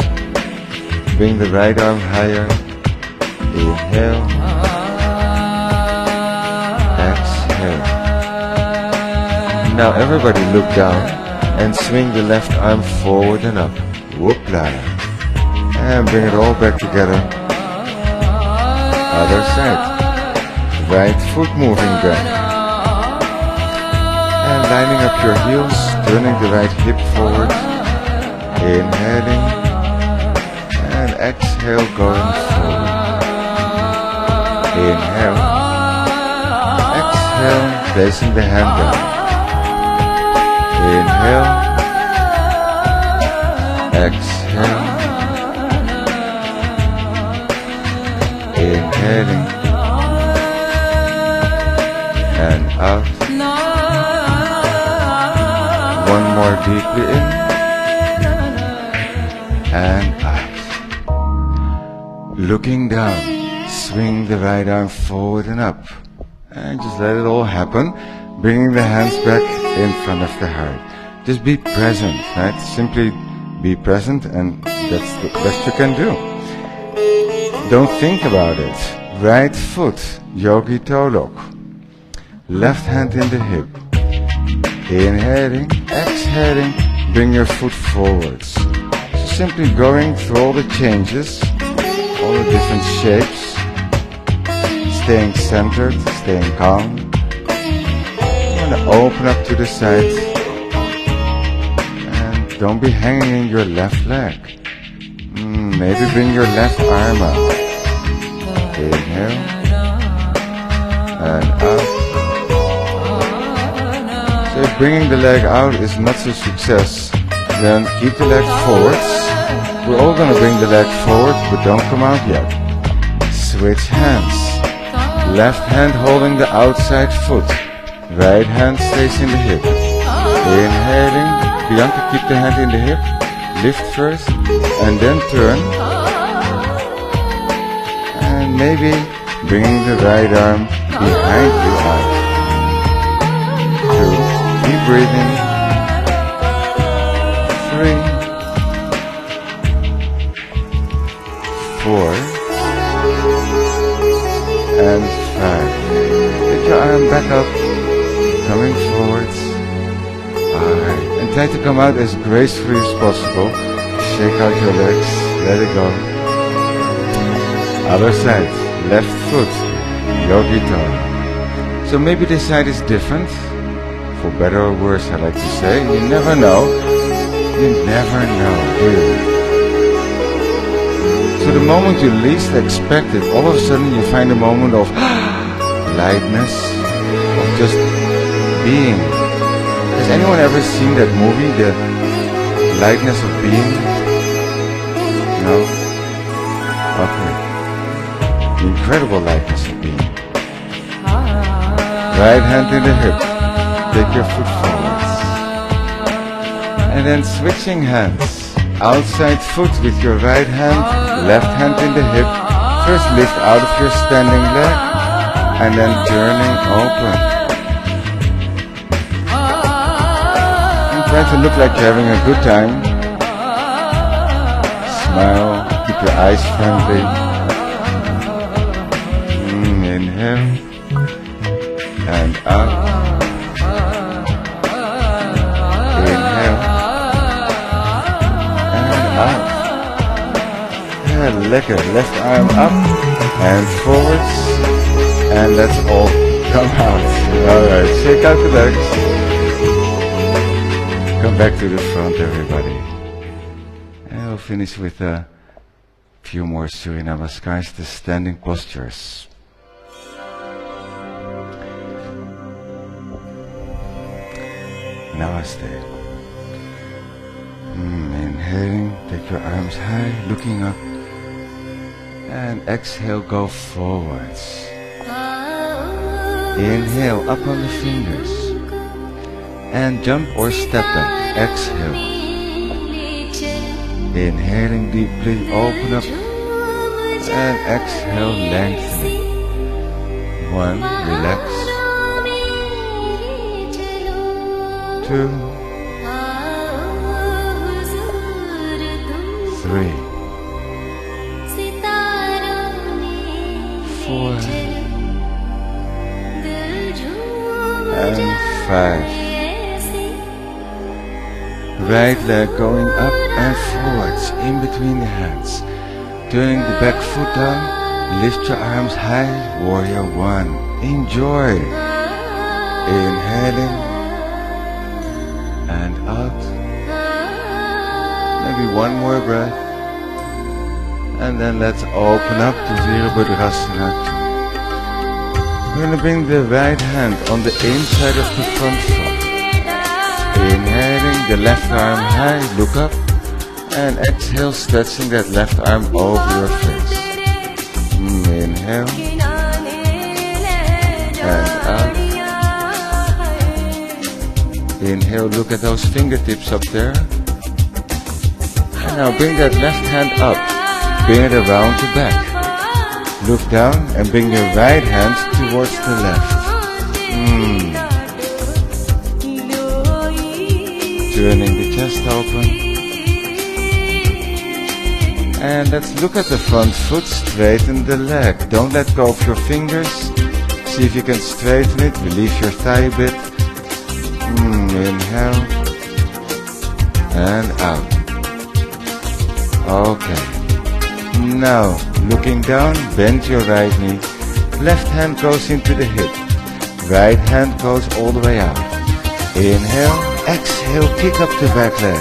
Bring the right arm higher. Inhale. Exhale. Now everybody look down. And swing the left arm forward and up. Whoop-la. And bring it all back together. Other side. Right foot moving back. And lining up your heels, turning the right hip forward. Inhaling. And exhale, going forward. Inhale. exhale, placing the hand down. Inhale, exhale, inhaling, and out. One more deeply in, and out. Looking down, swing the right arm forward and up. And just let it all happen, bringing the hands back in front of the heart. Just be present, right? Simply be present, and that's the best you can do. Don't think about it. Right foot, yogi toe lock. Left hand in the hip. Inhaling, exhaling, bring your foot forwards. So simply going through all the changes, all the different shapes, staying centered, staying calm. You want to open up to the side, and don't be hanging in your left leg. Maybe bring your left arm up. Inhale, and out. So if bringing the leg out is not a success, then keep the leg forwards. We're all going to bring the leg forward, but don't come out yet. Switch hands. Left hand holding the outside foot. Right hand stays in the hip. Inhaling. Bianca, keep the hand in the hip. Lift first, and then turn. And maybe bringing the right arm behind you out. 2. Keep breathing. 3. 4. And 5. Get your arm back up, coming forwards. Alright, and try to come out as gracefully as possible. Shake out your legs, let it go. Other side, left foot, yogi toe. So maybe this side is different, for better or worse, I like to say. You never know. You never know, really. So the moment you least expect it, all of a sudden you find a moment of lightness, of just being. Has anyone ever seen that movie, The Lightness of Being? No? Okay. Incredible lightness of being. Right hand in the hip. Take your foot forwards. And then switching hands. Outside foot with your right hand, left hand in the hip. First lift out of your standing leg, and then turning open. And try to look like you're having a good time. Smile, keep your eyes friendly. Inhale, and out. Inhale. Out. Yeah, lekker. Left arm up and forwards, and let's all come out. Alright, shake out the legs. Come back to the front, everybody. And we'll finish with a few more Surya Namaskars, the standing postures. Namaste. Inhaling, take your arms high, looking up, and exhale, go forwards. Inhale, up on the fingers, and jump or step back. Exhale. Inhaling deeply, open up, and exhale, lengthening. 1, relax. 2, 3, 4, and 5. Right leg going up and forwards in between the hands. Turning the back foot down, lift your arms high, warrior 1. Enjoy. Inhaling and out. Maybe one more breath. And then let's open up to Virabhadrasana 2. We're going to bring the right hand on the inside of the front foot. Inhaling the left arm high, look up. And exhale, stretching that left arm over your face. Inhale. And out. Inhale, look at those fingertips up there. And now bring that left hand up. Bring it around the back. Look down and bring your right hand towards the left. Turning the chest open. And let's look at the front foot, straighten the leg. Don't let go of your fingers. See if you can straighten it, release your thigh a bit. Inhale. And out. Okay. Now, looking down, bend your right knee. Left hand goes into the hip. Right hand goes all the way out. Inhale, exhale, kick up the back leg.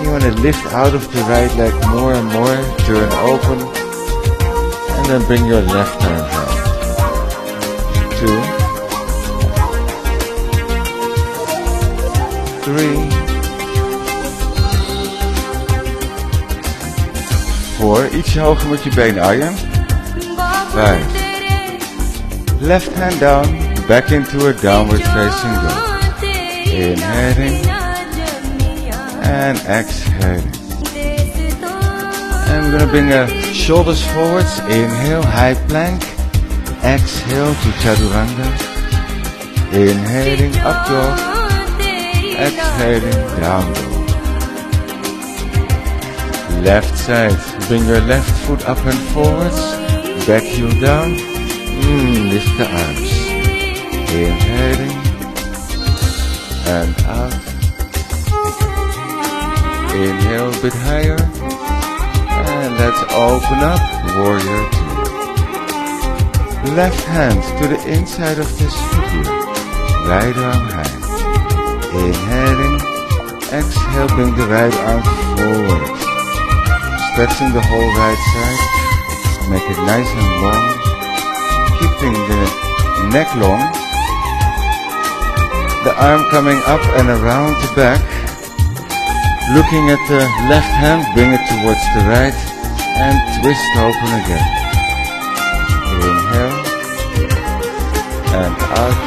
You want to lift out of the right leg more and more, turn open, and then bring your left arm down. 2, 3, 4, ietsje hoger met je been, Arjen. 5. Left hand down, back into a downward facing dog. Inhaling and exhaling. And we're going to bring our shoulders forwards. Inhale, high plank. Exhale to chaturanga. Inhaling, up dog. Exhaling, down dog. Left side, bring your left foot up and forwards. Back heel down. Lift the arms. Inhaling and out. Inhale a bit higher. And let's open up. Warrior 2. Left hand to the inside of this figure. Right arm high. Inhaling. Exhale, bring the right arm forward. Stretching the whole right side. Make it nice and long. Keeping the neck long. The arm coming up and around the back. Looking at the left hand, bring it towards the right and twist open again. Inhale and out.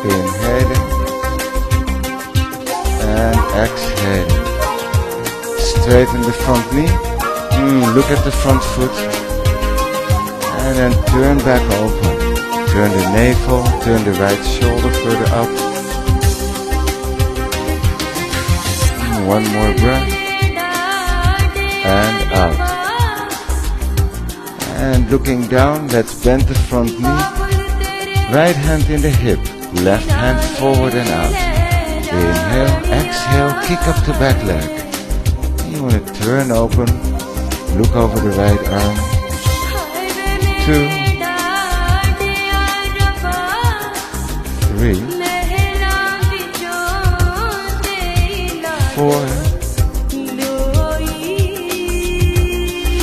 Inhaling and exhaling. Straighten the front knee. Look at the front foot. And then turn back open. Turn the navel, turn the right shoulder further up. One more breath. And out. And looking down, let's bend the front knee. Right hand in the hip. Left hand forward and out. Inhale, exhale, kick up the back leg. You want to turn open. Look over the right arm. 2, 3, 4,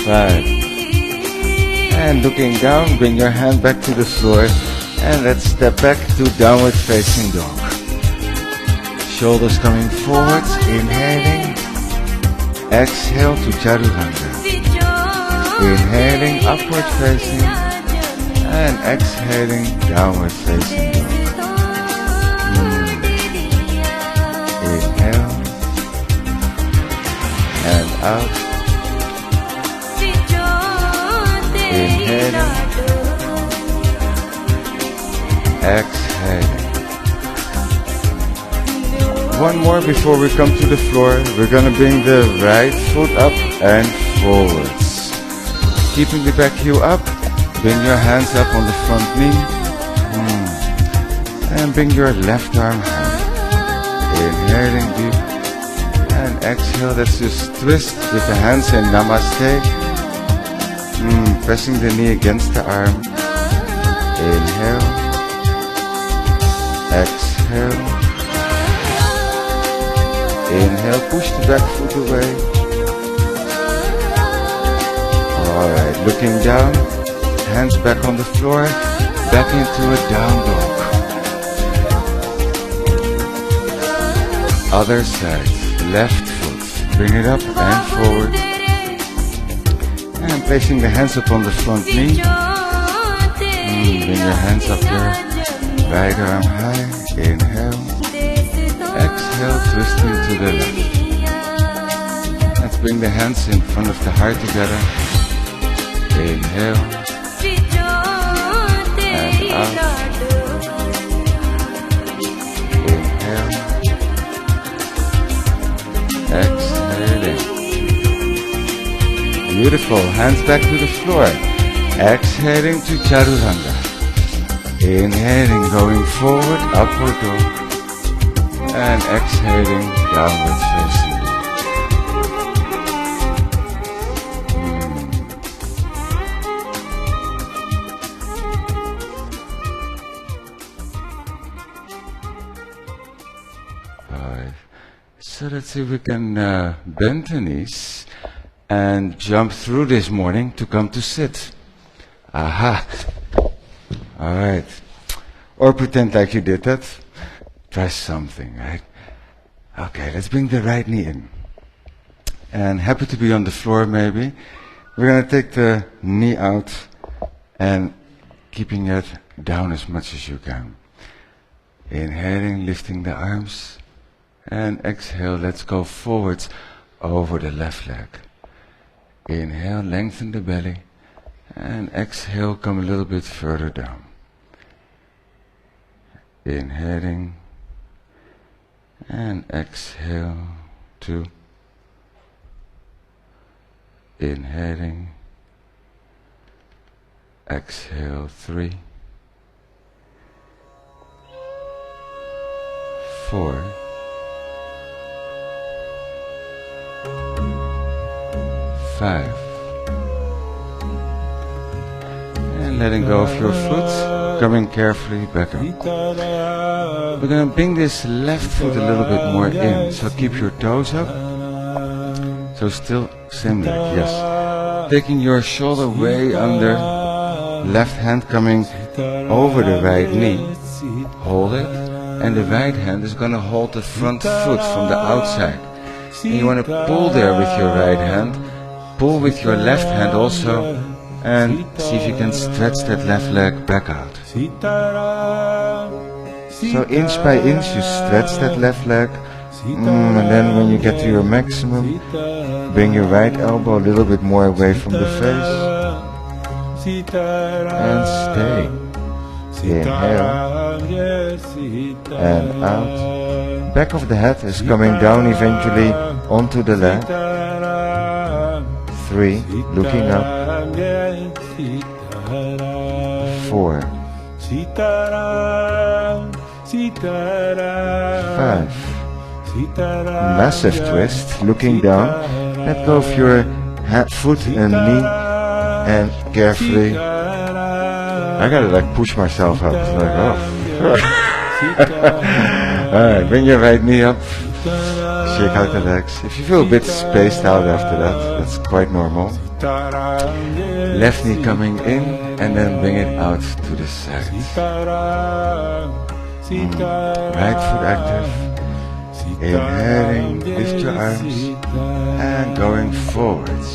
5. And looking down, bring your hand back to the floor. And let's step back to downward facing dog. Shoulders coming forwards, inhaling. Exhale to chaturanga. Inhaling, upward facing. And exhaling, downward facing dog. Inhale. And out. Inhaling. Exhaling. One more before we come to the floor. We're going to bring the right foot up and forwards. Keeping the back heel up. Bring your hands up on the front knee. And bring your left arm high. Inhaling deep. And exhale. Let's just twist with the hands in Namaste. Pressing the knee against the arm. Inhale. Exhale. Inhale, push the back foot away. Alright, looking down, hands back on the floor, back into a down dog. Other side, left foot, bring it up and forward. And placing the hands upon the front knee. Bring your hands up there, right arm high, inhale. Exhale, twisting to the left. Let's bring the hands in front of the heart together. Inhale. And out. Inhale. Exhaling. Beautiful. Hands back to the floor. Exhaling to Chaturanga. Inhaling, going forward, upward dog. And exhaling, downward facing dog. So let's see if we can bend the knees and jump through this morning to come to sit. Aha! Alright. Or pretend like you did that. Try something, right? Okay, let's bring the right knee in. And happy to be on the floor maybe. We're going to take the knee out and keeping it down as much as you can. Inhaling, lifting the arms. And exhale, let's go forwards over the left leg. Inhale, lengthen the belly. And exhale, come a little bit further down. Inhaling. And exhale, 2. Inhaling. Exhale, 3. 4. 5. And letting go of your foot, coming carefully back up. We're going to bring this left foot a little bit more in, so keep your toes up. So still same leg, yes. Taking your shoulder way under, left hand coming over the right knee. Hold it, and the right hand is going to hold the front foot from the outside. And you want to pull there with your right hand. Pull with your left hand also, and see if you can stretch that left leg back out. So inch by inch you stretch that left leg, and then when you get to your maximum, bring your right elbow a little bit more away from the face, and stay. Inhale, and out. Back of the head is coming down eventually onto the leg. 3, looking up. 4. 5. Massive twist, looking down. Let go of your foot and knee, and carefully. I gotta like push myself up. It's like, oh. Alright, bring your right knee up. Shake out the legs. If you feel a bit spaced out after that, that's quite normal. Left knee coming in, and then bring it out to the side. Right foot active. Inhaling, lift your arms, and going forwards.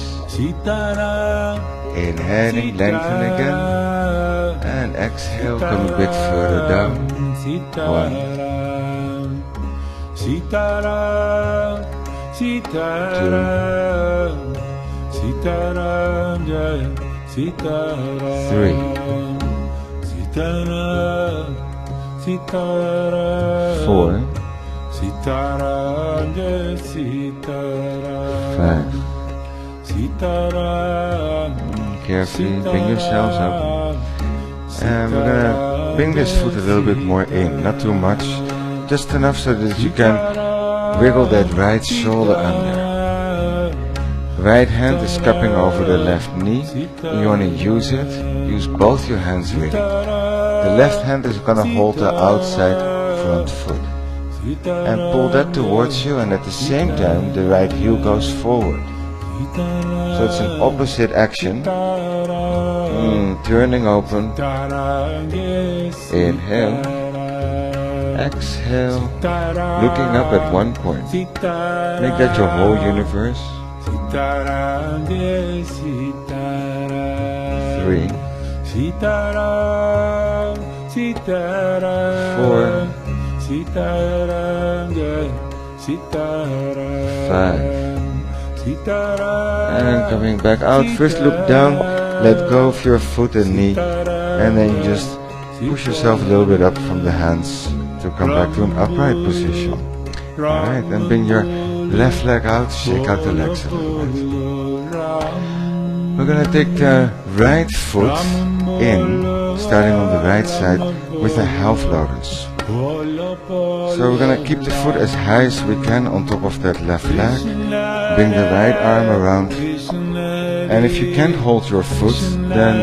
Inhaling, lengthen again, and exhale, come a bit further down. 1. 2. 3. 4. 5. Carefully bring yourselves up. And we're going to bring this foot a little bit more in, not too much, just enough so that you can wiggle that right shoulder under. Right hand is cupping over the left knee. You want to use it. Use both your hands really. The left hand is going to hold the outside front foot. And pull that towards you, and at the same time the right heel goes forward. So it's an opposite action. Turning open. Inhale. Exhale. Looking up at one point. Make that your whole universe. 3. 4. 5. And coming back out. First look down, let go of your foot and knee, and then you just push yourself a little bit up from the hands to come back to an upright position. Alright, then bring your left leg out, shake out the legs a little bit. We're gonna take the right foot in, starting on the right side with a half lotus. So we're gonna keep the foot as high as we can on top of that left leg. Bring the right arm around. And if you can't hold your foot, then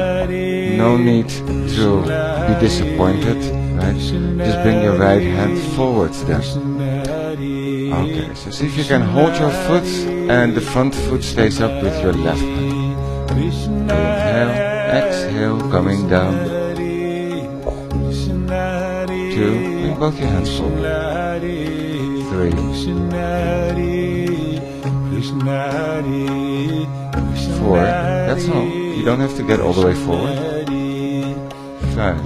no need to be disappointed, right? Just bring your right hand forwards then. Okay, so see if you can hold your foot and the front foot stays up with your left hand. Inhale, exhale, coming down. 2, bring both your hands forward. 3. 4, that's all. You don't have to get all the way forward. 5.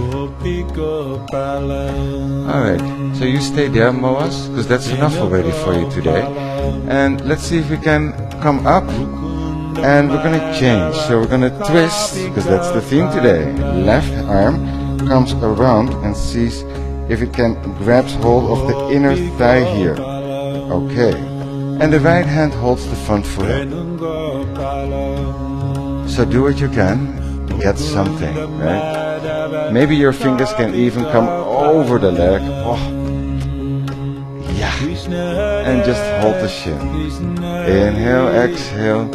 Alright, so you stay there, Moas, because that's enough already for you today. And let's see if we can come up, and we're going to change. So we're going to twist, because that's the theme today. Left arm comes around and sees if it can grabs hold of the inner thigh here. Okay. And the right hand holds the front foot up. So do what you can, get something, right? Maybe your fingers can even come over the leg. Oh. Yeah. And just hold the shin. Inhale, exhale,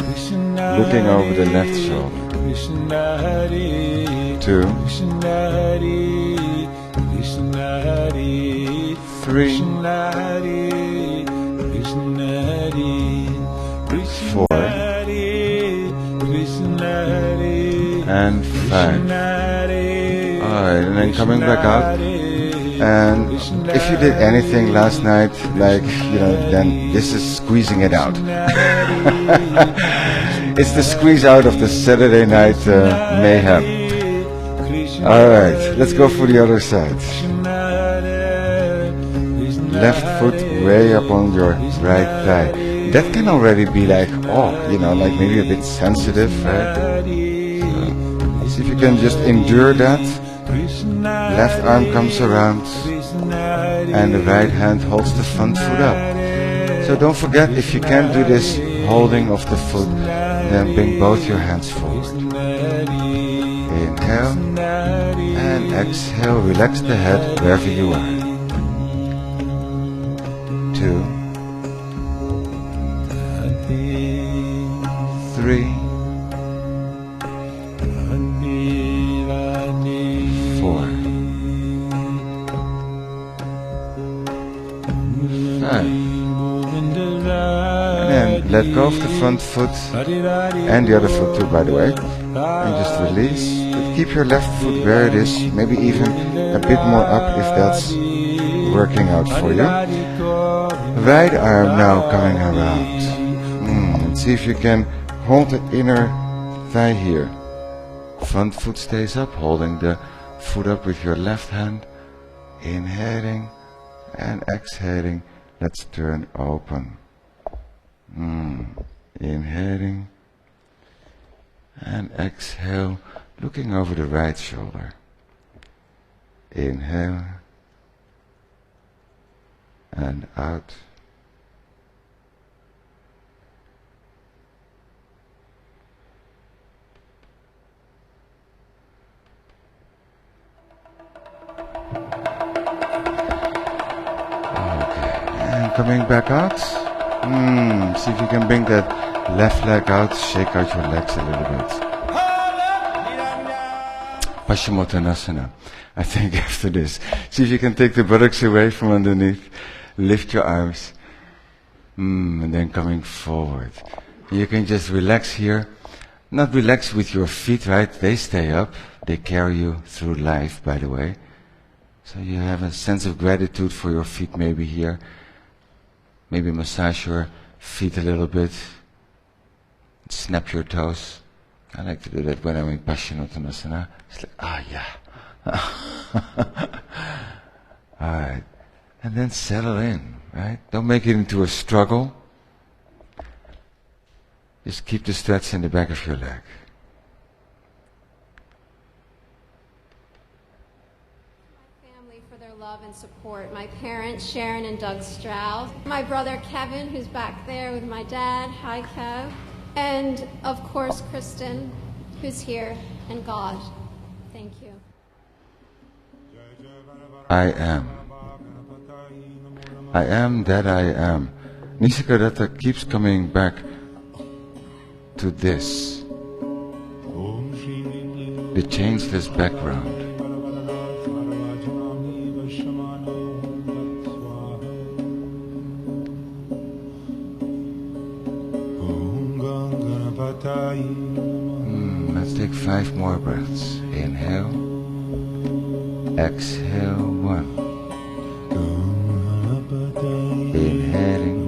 looking over the left shoulder. 2. 3. 4. And 5. Alright, and then coming back out. And if you did anything last night, like, then this is squeezing it out. It's the squeeze out of the Saturday night mayhem. Alright, let's go for the other side. Left foot way up on your right thigh. That can already be like, like maybe a bit sensitive, right? So, see if you can just endure that. Left arm comes around, and the right hand holds the front foot up. So don't forget, if you can't do this holding of the foot, then bring both your hands forward. Inhale, and exhale, relax the head wherever you are. 2. 3. 4. 5. And then let go of the front foot and the other foot too, by the way. And just release. But keep your left foot where it is, maybe even a bit more up if that's working out for you. Right arm now coming around. And see if you can hold the inner thigh here. Front foot stays up, holding the foot up with your left hand. Inhaling and exhaling. Let's turn open. Inhaling and exhale, looking over the right shoulder. Inhale and out. Coming back out. See if you can bring that left leg out. Shake out your legs a little bit. Paschimottanasana. I think after this. See if you can take the buttocks away from underneath. Lift your arms. And then coming forward. You can just relax here. not relaxed with your feet, right? They stay up. They carry you through life, by the way. So you have a sense of gratitude for your feet maybe here. Maybe massage your feet a little bit. Snap your toes. I like to do that when I'm in Paschimottanasana. It's like, yeah. Alright. And then settle in, right? Don't make it into a struggle. Just keep the stretch in the back of your leg. My family for their love and support. My parents, Sharon and Doug Stroud. My brother, Kevin, who's back there with my dad. Hi, Kev. And, of course, Kristen, who's here, and God. Thank you. I am. I am that I am. Nisargadatta keeps coming back to this. The changeless background. Let's take 5 more breaths. Inhale. Exhale 1. Inhaling.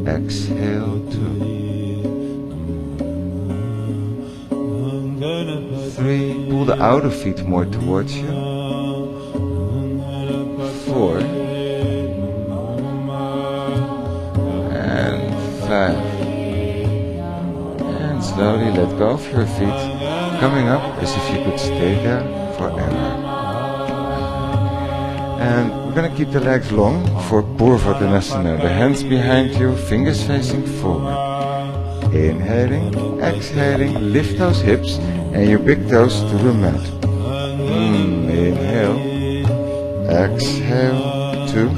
Exhale 2. 3. Pull the outer feet more towards you. 4. And 5. And slowly let go of your feet, coming up as if you could stay there forever. And we're going to keep the legs long for Purvottanasana. The hands behind you, fingers facing forward. Inhaling, exhaling, lift those hips and your big toes to the mat. Inhale, exhale, 2,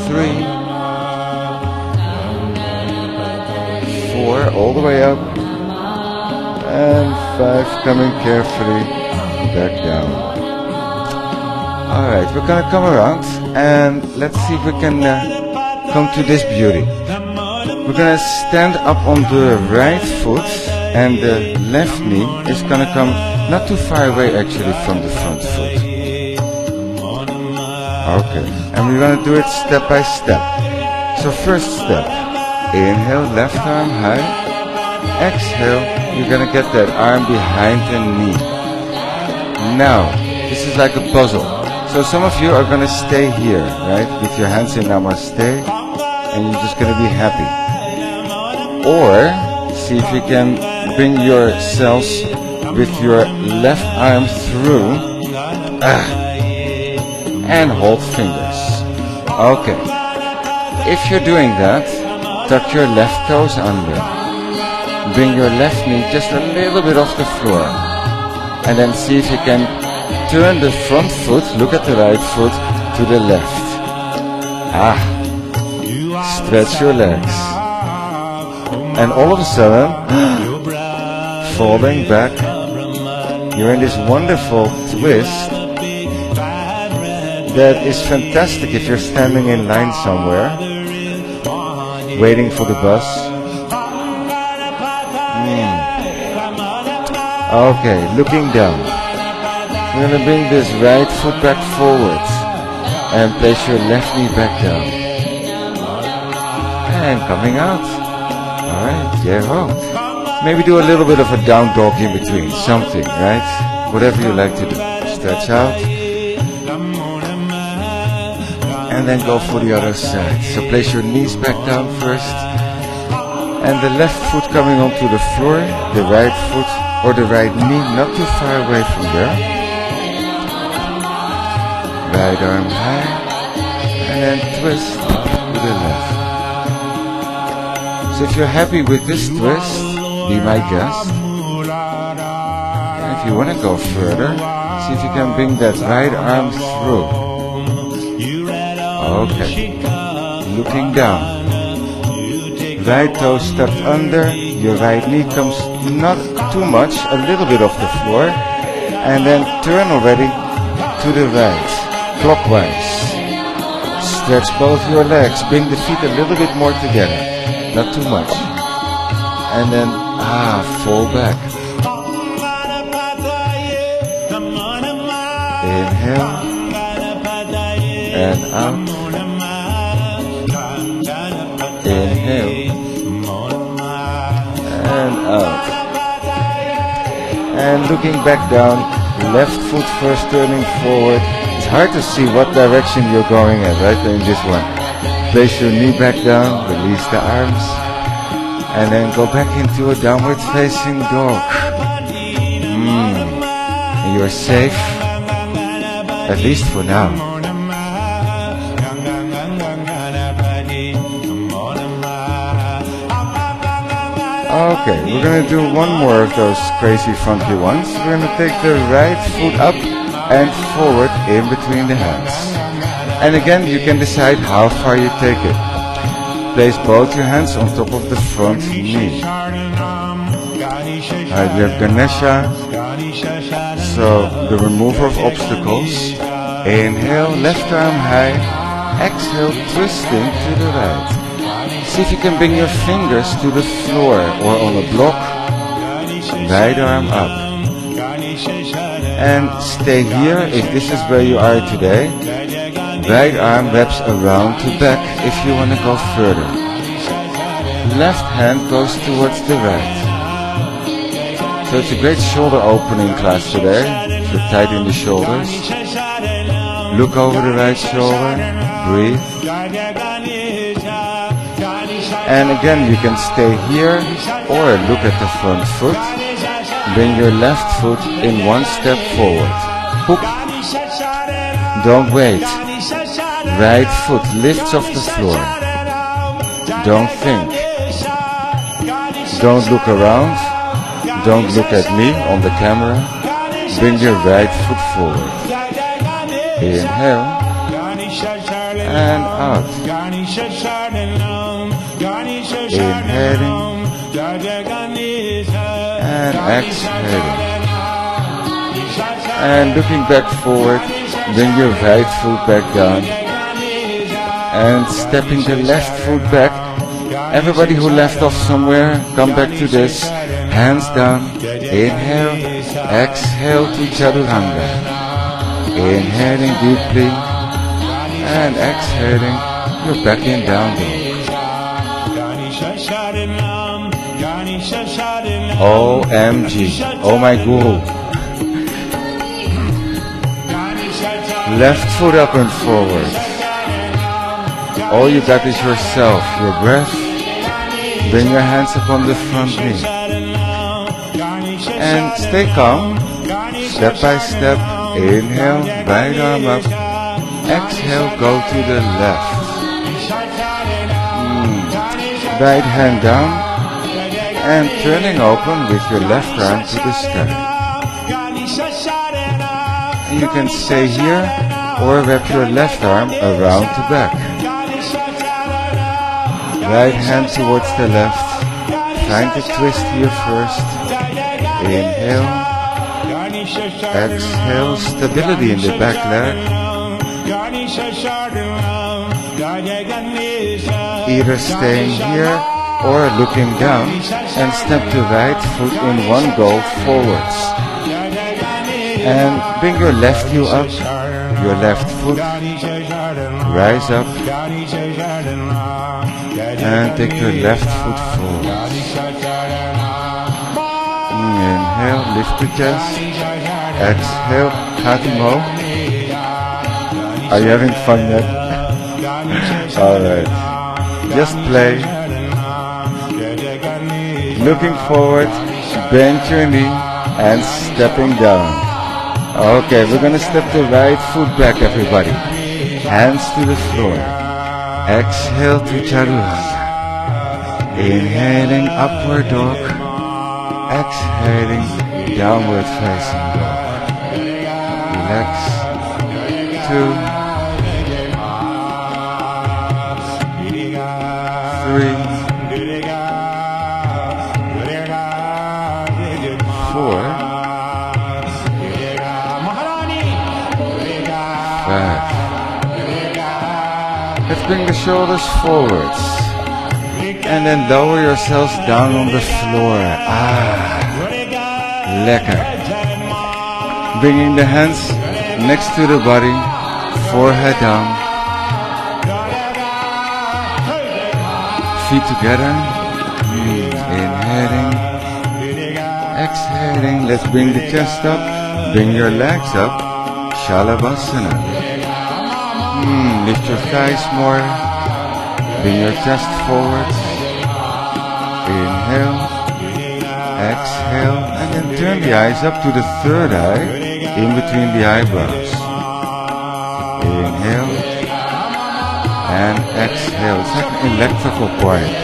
3, 4, all the way up, and 5, coming carefully back down. Alright, we're gonna come around and let's see if we can come to this beauty. We're gonna stand up on the right foot and the left knee is gonna come not too far away actually from the front foot. Okay, and we're gonna do it step by step. So first step, inhale, left arm high. Exhale, you're gonna get that arm behind the knee. Now, this is like a puzzle. So some of you are gonna stay here, right, with your hands in Namaste, and you're just gonna be happy. Or see if you can bring yourselves with your left arm through and hold fingers. Okay. If you're doing that, tuck your left toes under. Bring your left knee just a little bit off the floor. And then see if you can turn the front foot, look at the right foot, to the left. Stretch your legs. And all of a sudden, falling back, you're in this wonderful twist that is fantastic if you're standing in line somewhere, waiting for the bus. Okay, looking down. We're going to bring this right foot back forward and place your left knee back down. And coming out. Alright, yeah. Maybe do a little bit of a down dog in between, something, right? Whatever you like to do. Stretch out. And then go for the other side. So place your knees back down first. And the left foot coming onto the floor, the right foot or the right knee not too far away from there. Right arm high, and then twist to the left. So if you're happy with this twist, be my guest. And if you want to go further, see if you can bring that right arm through. Okay, looking down. Right toe tucked under, your right knee comes not too much, a little bit off the floor, and then turn already to the right, clockwise. Stretch both your legs. Bring the feet a little bit more together. Not too much. And then, fall back. Inhale. And out. Inhale. And out. And looking back down, left foot first turning forward. It's hard to see what direction you're going at, right, in this one. Place your knee back down, release the arms, and then go back into a downward facing dog. And you're safe, at least for now. Okay, we're going to do one more of those crazy funky ones. We're going to take the right foot up and forward in between the hands. And again, you can decide how far you take it. Place both your hands on top of the front knee. You have Ganesha, so the remover of obstacles. Inhale, left arm high. Exhale, twisting to the right. See if you can bring your fingers to the floor or on a block. Right arm up. And stay here if this is where you are today. Right arm wraps around to back if you want to go further. Left hand goes towards the right. So it's a great shoulder opening class today. So tight in the shoulders. Look over the right shoulder. Breathe. And again, you can stay here or look at the front foot. Bring your left foot in one step forward. Hook. Don't wait. Right foot lifts off the floor. Don't think. Don't look around. Don't look at me on the camera. Bring your right foot forward. Inhale. And out. Inhaling and exhaling. And looking back forward, bring your right foot back down and stepping the left foot back. Everybody who left off somewhere, come back to this. Hands down. Inhale, exhale to Chaturanga. Inhaling deeply and exhaling. You're back in down dog. OMG, oh my guru. Left foot up and forward. All you got is yourself, your breath. Bring your hands upon the front knee. And stay calm. Step by step. Inhale, right arm up. Exhale, go to the left. Right hand down. And turning open with your left arm to the sky. And you can stay here or wrap your left arm around the back. Right hand towards the left. Find the twist here first. Inhale. Exhale. Stability in the back leg. Either staying here or looking down and step the right foot in one go forwards. And bring your left heel up, your left foot, rise up, and take your left foot forward. Inhale, lift the chest. Exhale, Hatimo. Are you having fun yet? Alright. Just play. Looking forward, bend your knee and stepping down. Okay, we're gonna step the right foot back, everybody. Hands to the floor. Exhale to Chaturanga. Inhaling upward dog. Exhaling downward facing dog. Relax. 2, 3, 4, 5, Let's bring the shoulders forwards. And then lower yourselves down on the floor. Lekker. Bringing the hands next to the body, forehead down. Feet together. Inhaling. Exhaling. Let's bring the chest up. Bring your legs up. Shalabhasana. Lift your thighs more. Bring your chest forward. Inhale. Exhale. And then turn the eyes up to the third eye in between the eyebrows. Inhale. And exhale. It's like an electrical quiet.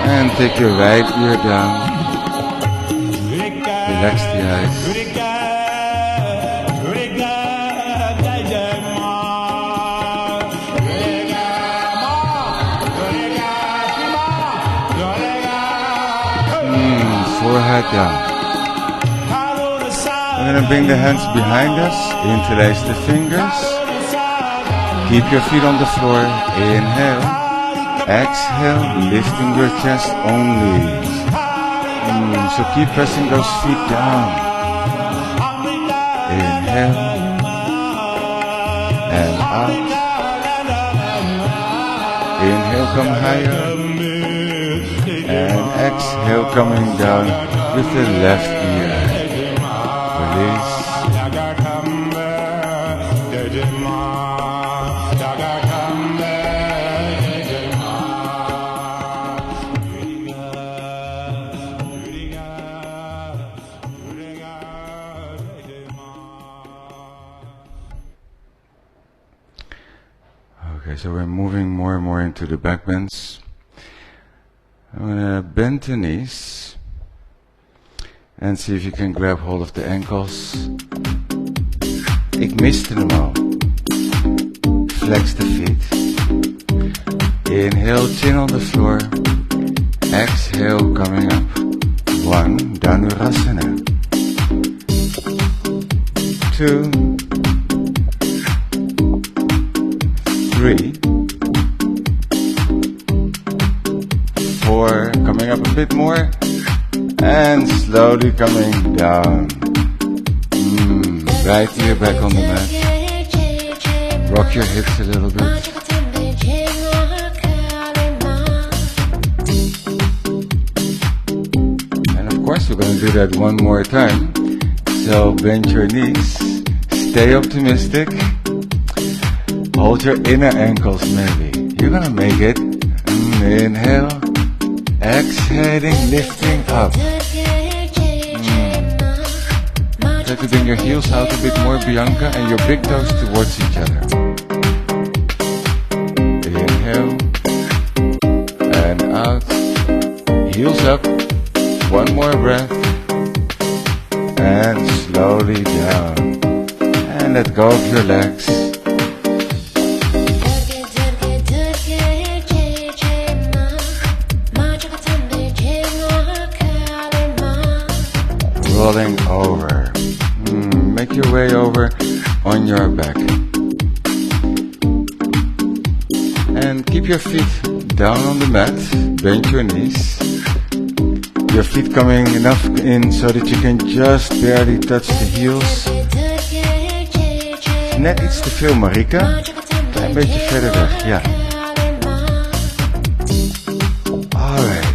And take your right ear down. Relax the eyes. Forehead down. We're going to bring the hands behind us, interlace the fingers. Keep your feet on the floor. Inhale. Exhale, lifting your chest only. So keep pressing those feet down. Inhale. And out. Inhale, come higher. And exhale, coming down with the left ear. Release. Okay, so we're moving more and more into the back bends. I'm going to bend the knees and see if you can grab hold of the ankles. Ik miste hem al. Flex the feet. Inhale, chin on the floor. Exhale, coming up. 1, Dhanurasana. 2, 3. 4, coming up a bit more, and slowly coming down. Right ear back on the mat. Rock your hips a little bit. And of course we're going to do that one more time. So bend your knees, stay optimistic, hold your inner ankles maybe. You're going to make it. Inhale. Exhaling, lifting up. Try to bring your heels out a bit more, Bianca, and your big toes towards each other. Inhale. And out. Heels up. One more breath. And slowly down. And let go of your legs. Rolling over. Make your way over on your back. And keep your feet down on the mat. Bend your knees. Your feet coming enough in so that you can just barely touch the heels. Net iets te veel, Marika. Klein beetje verder weg, ja. Alright.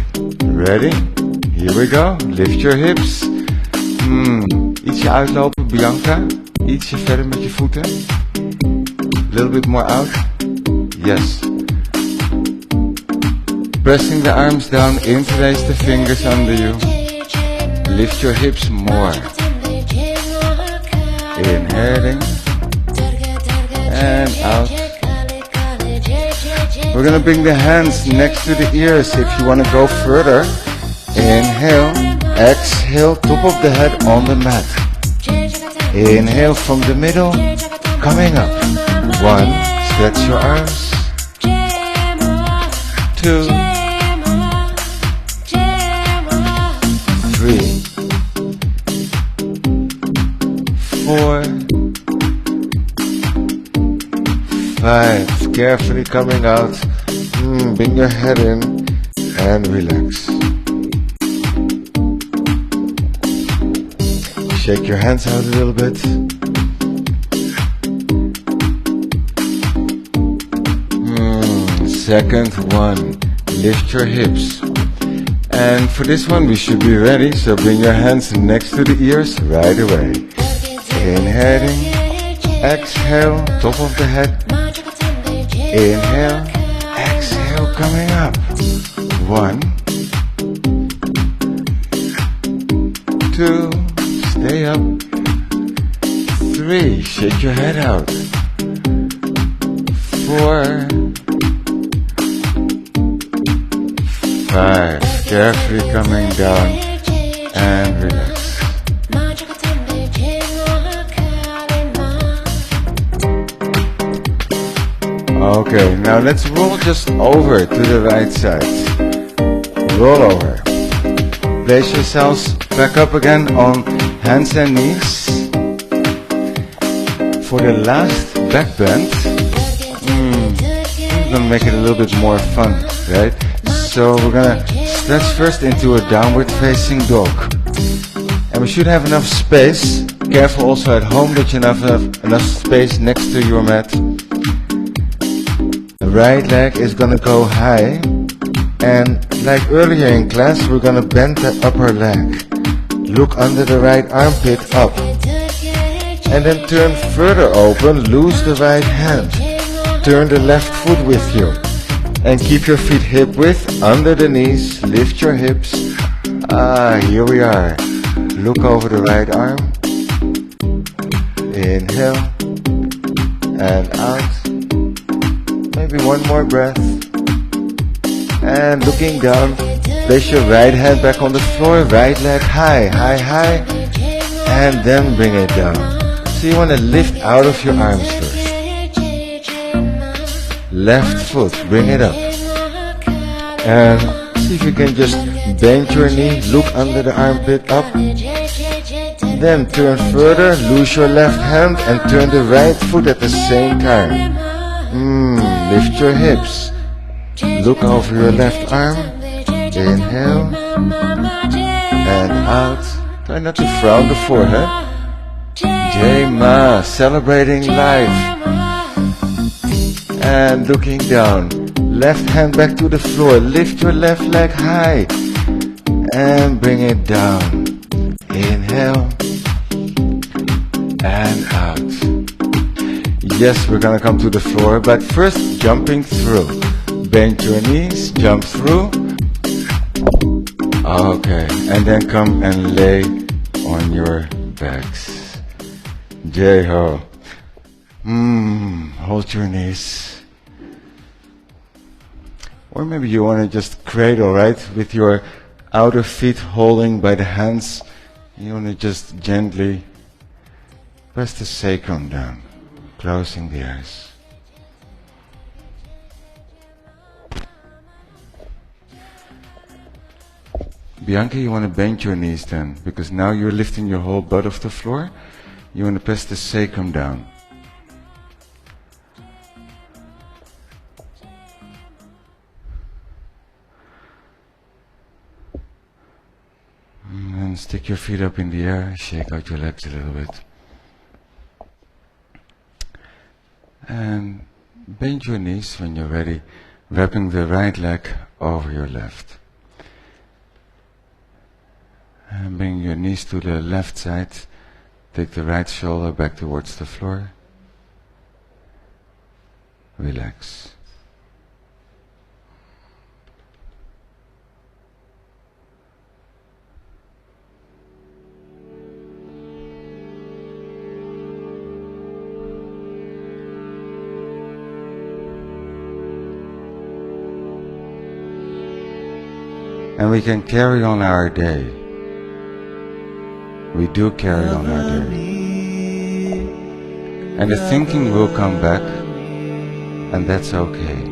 Ready? Here we go. Lift your hips. Ietsje uitlopen, Bianca. Ietsje verder met je voeten. A little bit more out. Yes. Pressing the arms down, interlace the fingers under you. Lift your hips more. Inhaling. And out. We're going to bring the hands next to the ears if you want to go further. Inhale. Exhale, top of the head on the mat. Inhale from the middle, coming up. 1, stretch your arms. 2, 3, 4, 5. carefully coming out. Bring your head in and relax. Shake your hands out a little bit. Second one, lift your hips. And for this one we should be ready, so bring your hands next to the ears right away. Inhaling, exhale, top of the head. Inhale, exhale, coming up. 1, 2, stay up. 3, shake your head out. 4, 5, carefully coming down and relax. Okay, now let's roll just over to the right side. Roll over. Place yourselves back up again on hands and knees. For the last back bend, I'm gonna make it a little bit more fun, right? So we're gonna stretch first into a downward facing dog. And we should have enough space. Careful also at home that you have enough space next to your mat. The right leg is gonna go high. And like earlier in class, we're gonna bend the upper leg. Look under the right armpit up. And then turn further open, loose the right hand. Turn the left foot with you. And keep your feet hip width under the knees. Lift your hips. Here we are. Look over the right arm. Inhale. And out. Maybe one more breath. And looking down. Place your right hand back on the floor. Right leg high, high, high. And then bring it down. So you want to lift out of your arms first. Left foot, bring it up. And see if you can just bend your knee, look under the armpit up. Then turn further, loose your left hand and turn the right foot at the same time. Lift your hips. Look over your left arm. Inhale. And out. Try not to frown the forehead. Jai Ma, celebrating life. And looking down. Left hand back to the floor. Lift your left leg high. And bring it down. Inhale. And out. Yes, we're gonna come to the floor, but first jumping through. Bend your knees, jump through. Okay, and then come and lay on your backs. Jai Ho. Hold your knees. Or maybe you want to just cradle, right? With your outer feet holding by the hands. You want to just gently press the sacrum down, closing the eyes. Bianca, you want to bend your knees then, because now you're lifting your whole butt off the floor. You want to press the sacrum down. And stick your feet up in the air, shake out your legs a little bit. And bend your knees when you're ready, wrapping the right leg over your left. And bring your knees to the left side. Take the right shoulder back towards the floor. Relax. And we can carry on our day. We do carry on our day. And the thinking will come back, and that's okay.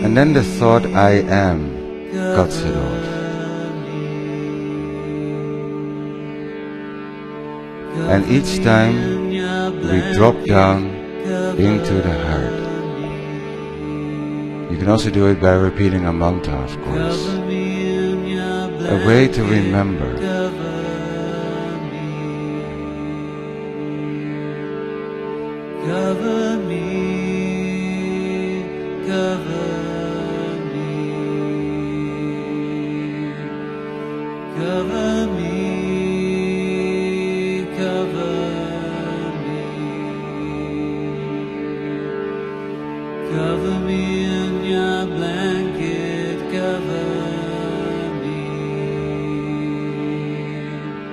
And then the thought I am cuts it off. And each time we drop down into the heart. You can also do it by repeating a mantra, of course. A way to remember. Cover me, cover me, cover me, cover me, cover me in your blanket, cover me.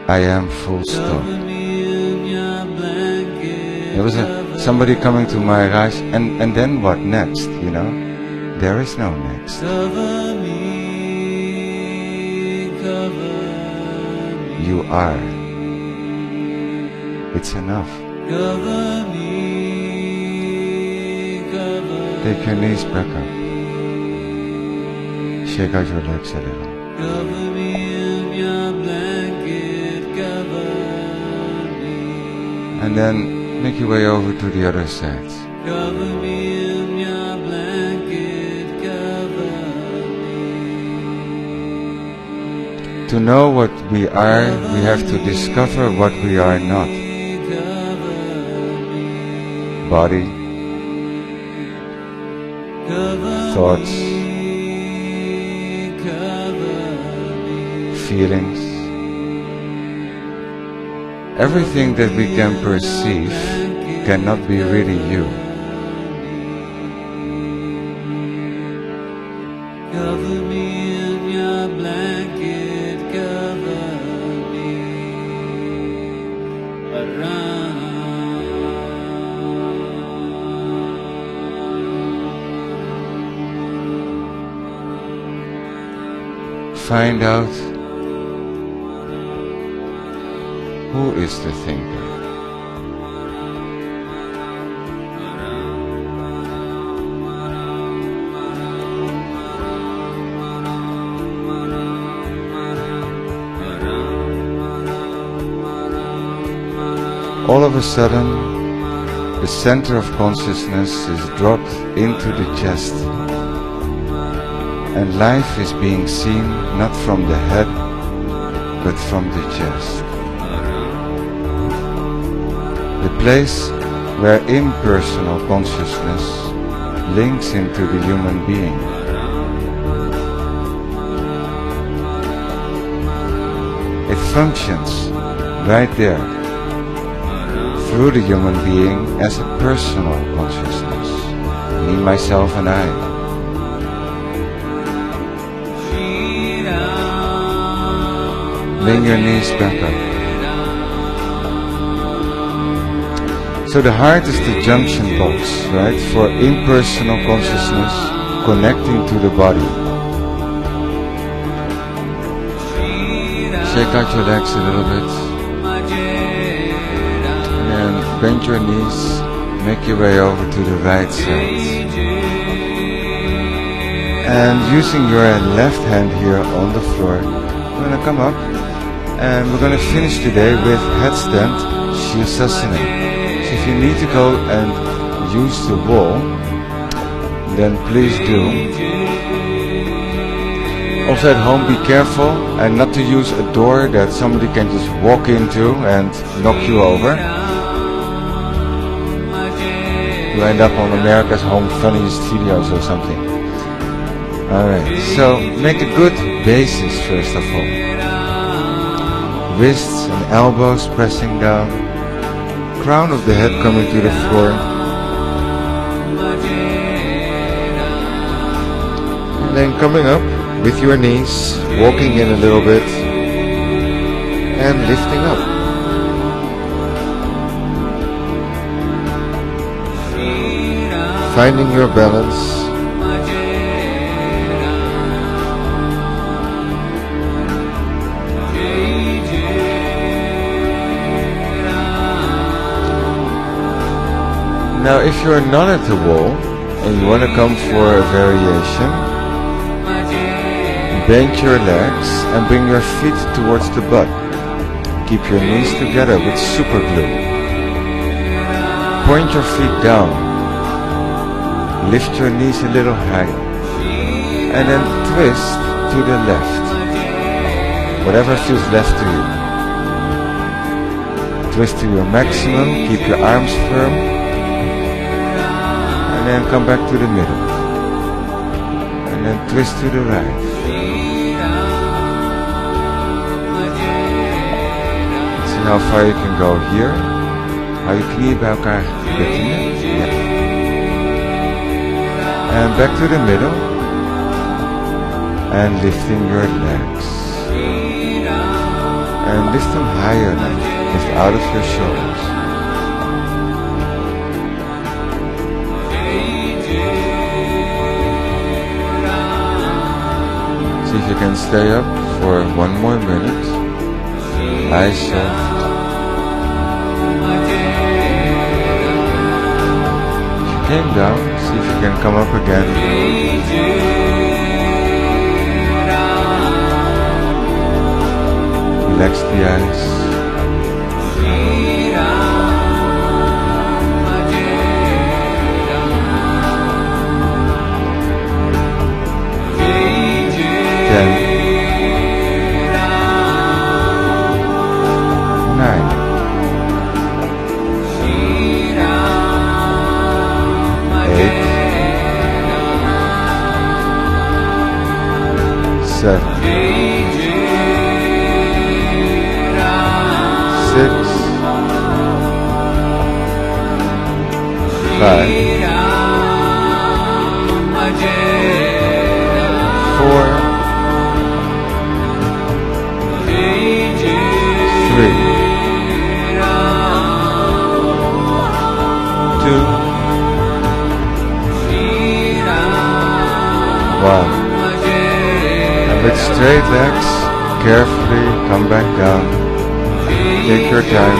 I am full stop. Cover me in your blanket. There was somebody coming to my eyes, and then what next, you know? There is no next. Cover me, cover me. You are. It's enough. Cover me, cover Take your knees back up. Shake out your legs a little. Cover me in your blanket, cover me. And then make your way over to the other side. Cover me in your blanket, cover me. To know what we are, we have to discover what we are not. Body, thoughts, feelings. Everything that we can perceive cannot be really you. Cover me in your blanket, cover me Find out who is the thinker. All of a sudden, the center of consciousness is dropped into the chest, and life is being seen not from the head, but from the chest. The place where impersonal consciousness links into the human being. It functions right there, through the human being as a personal consciousness, me, myself and I. Bring your knees back up. So the heart is the junction box, right, for impersonal consciousness connecting to the body. Shake out your legs a little bit. And bend your knees, make your way over to the right side. And using your left hand here on the floor, we're going to come up and we're going to finish today with headstand Shirshasana. So if you need to go and use the wall, then please do. Also at home, be careful and not to use a door that somebody can just walk into and knock you over. You end up on America's Home Funniest Videos or something. Alright, so make a good basis first of all. Wrists and elbows pressing down. Crown of the head coming to the floor. And then coming up with your knees, walking in a little bit and lifting up. Finding your balance. Now if you're not at the wall and you want to come for a variation, bend your legs and bring your feet towards the butt. Keep your knees together with super glue. Point your feet down. Lift your knees a little higher. And then twist to the left. Whatever feels left to you. Twist to your maximum. Keep your arms firm. And then come back to the middle. And then twist to the right. See how far you can go here. Hou je knieën bij elkaar bedienen. Ja. And back to the middle. And lifting your legs. And lift them higher now. Lift out of your shoulders. See if you can stay up for 1 more minute. Eyes soft. If you came down, see if you can come up again. Relax the eyes. 10, 9, 8, 7, 6, 5, 4, 3, 2, 1. And with straight legs, carefully come back down. Take your time.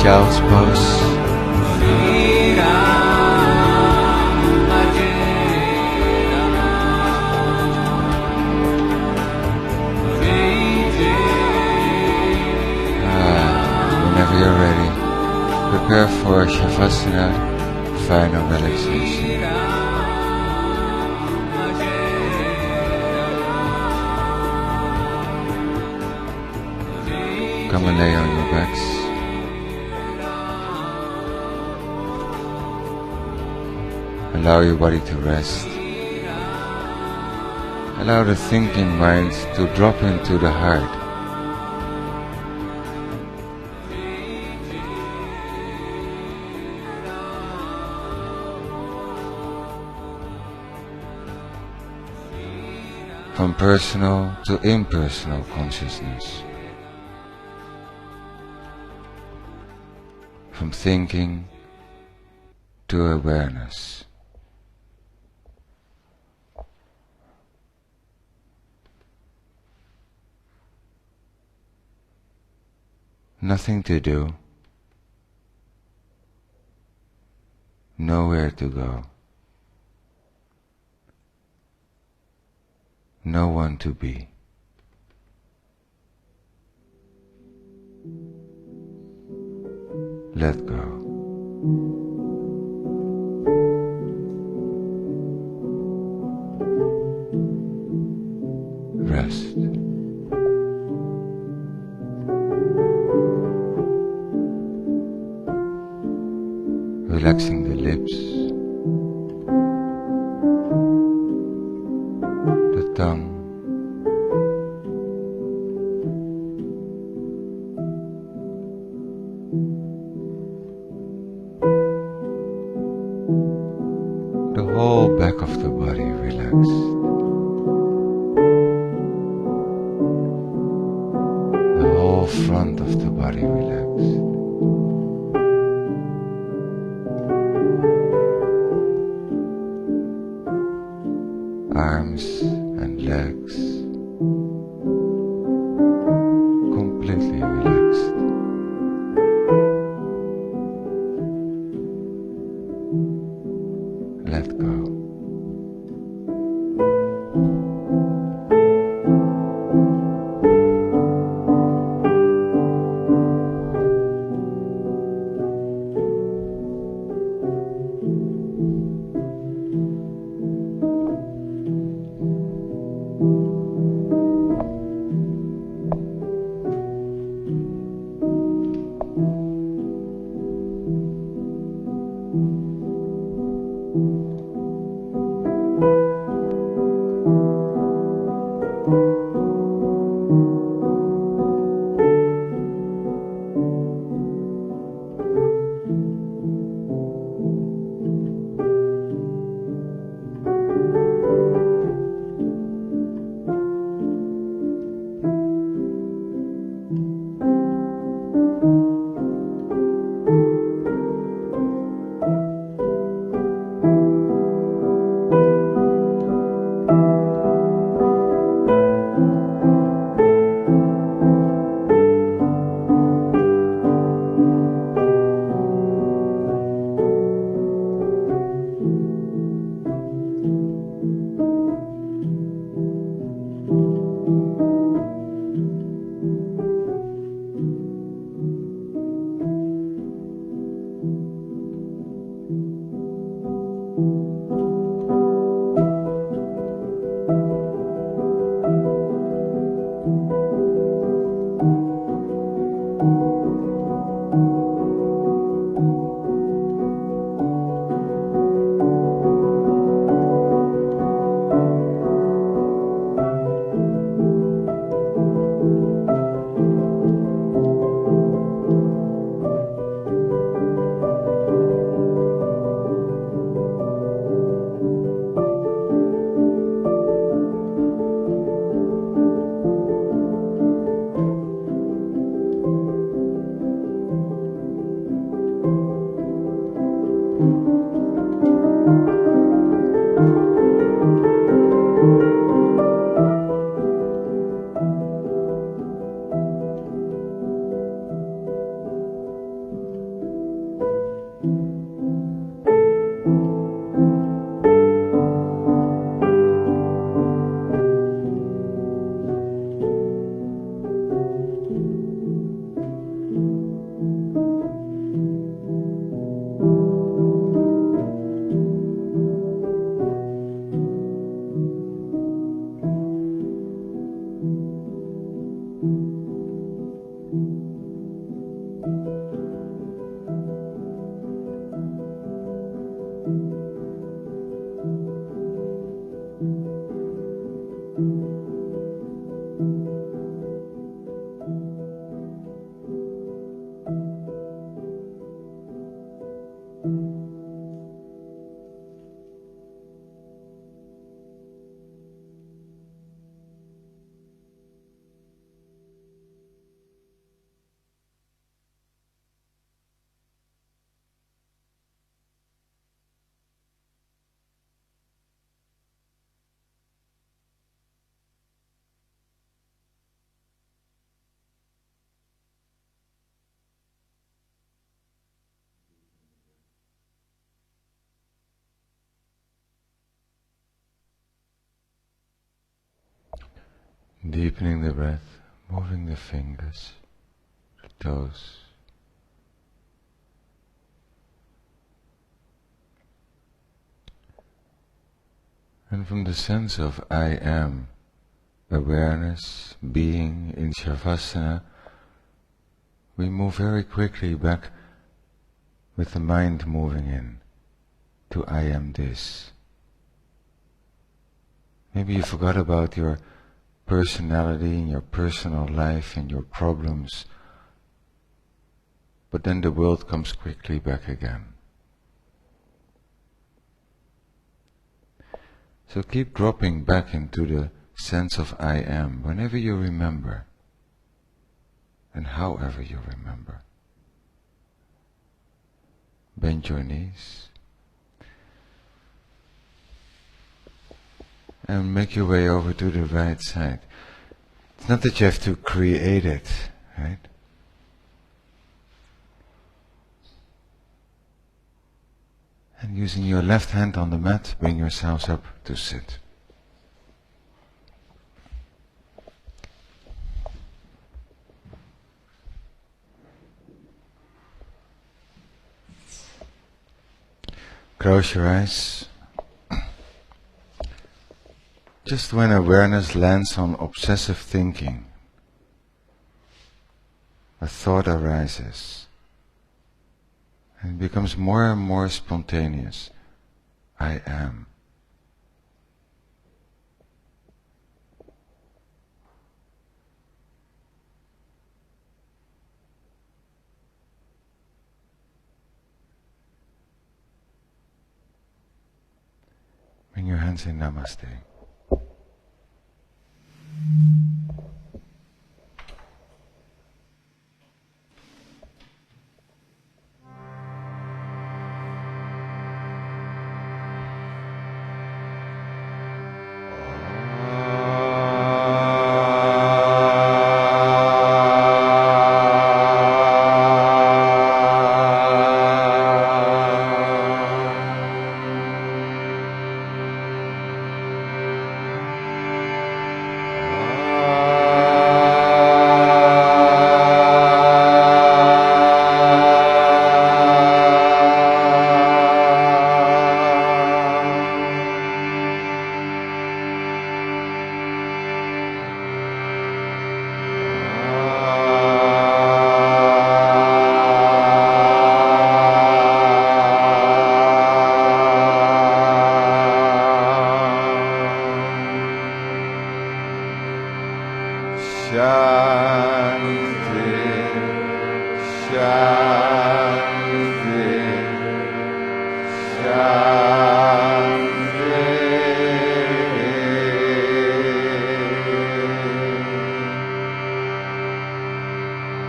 Child's pose. Whenever you're ready, prepare for Shavasana, final relaxation. Come and lay on your backs. Allow your body to rest. Allow the thinking mind to drop into the heart. From personal to impersonal consciousness. From thinking to awareness. Nothing to do. Nowhere to go. No one to be. Let go. Rest. Relaxing the lips, the tongue, the whole back of the body relaxed, the whole front of the body relaxed. Arms and legs completely relaxed. Let go. Deepening the breath, moving the fingers, the toes. And from the sense of I am, awareness, being in Shavasana, we move very quickly back with the mind moving in to I am this. Maybe you forgot about your personality and your personal life and your problems, but then the world comes quickly back again. So keep dropping back into the sense of I am whenever you remember and however you remember. Bend your knees and make your way over to the right side. It's not that you have to create it, right? And using your left hand on the mat, bring yourselves up to sit. Close your eyes. Just when awareness lands on obsessive thinking, a thought arises. And it becomes more and more spontaneous. I am. Bring your hands in Namaste.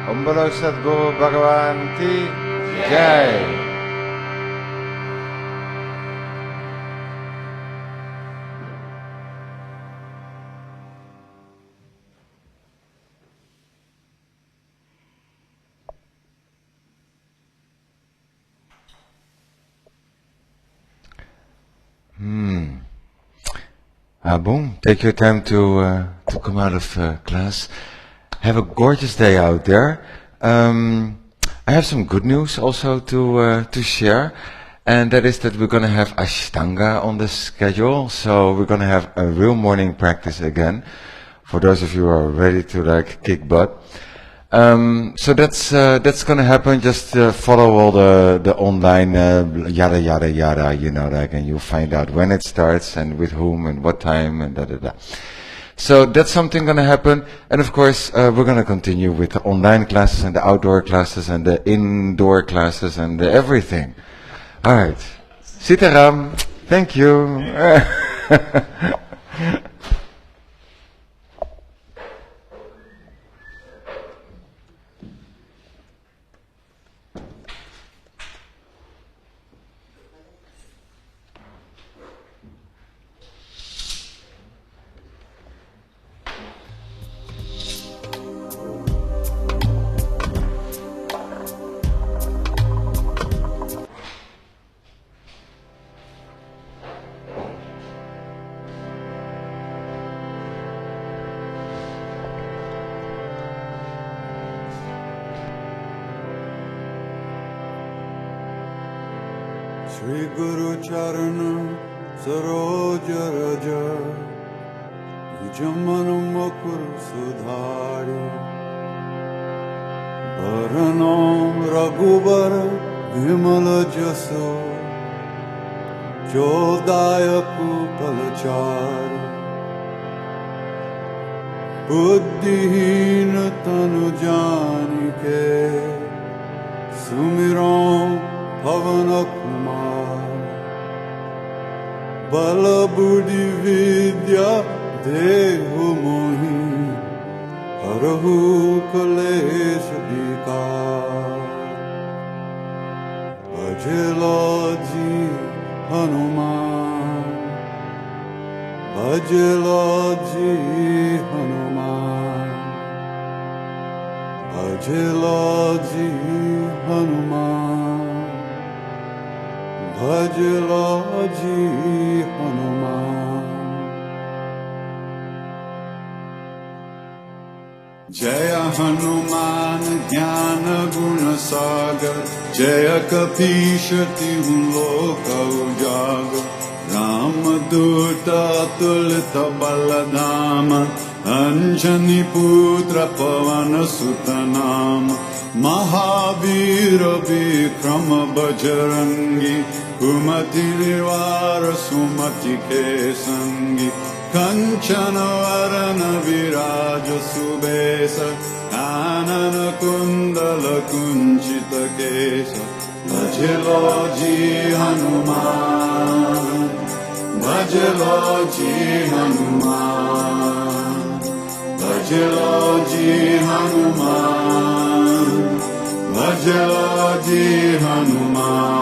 Om Bolo Sadguru Bhagavan Ki Jai. Boom. Take your time to come out of class. Have a gorgeous day out there. I have some good news also to share, and that is that we're going to have Ashtanga on the schedule. So we're going to have a real morning practice again, for those of you who are ready to kick butt. So that's going to happen. Just follow all the online yada yada yada, and you'll find out when it starts and with whom and what time and da da da. So that's something going to happen, and of course we're going to continue with the online classes and the outdoor classes and the indoor classes and everything. All right, Sitaram, thank you. Shri Guru Charana Saroja Raja Jaman Mukur Sudhari Varanam Raghubar Vimala Jaso Jodayaku Palachari Buddhihin Tanu Janike Sumiram Pavana Kumar Bala Buddhi Vidya Dehu Mohi Harahu Kalesha Vikar Bhajelaji Hanuman Bhajelaji Hanuman Bhajelaji Hanuman Bhajelaji Hanuman Jaya Hanuman Jnana Guna Sagar Jaya Kapisha Loka Ujagar Ramaduta Tulita Baladama Anjani Putra Pavana Sutanama Mahavira Vikrama Bajrangi Kumati Nirvara Sumati Kesangi Kanchana Varana Viraja Subesa Anana Kundala Kunchita Kesa Bhajeloji Hanuman Bhajeloji Hanuman Bhajeloji Hanuman Bhajeloji Hanuman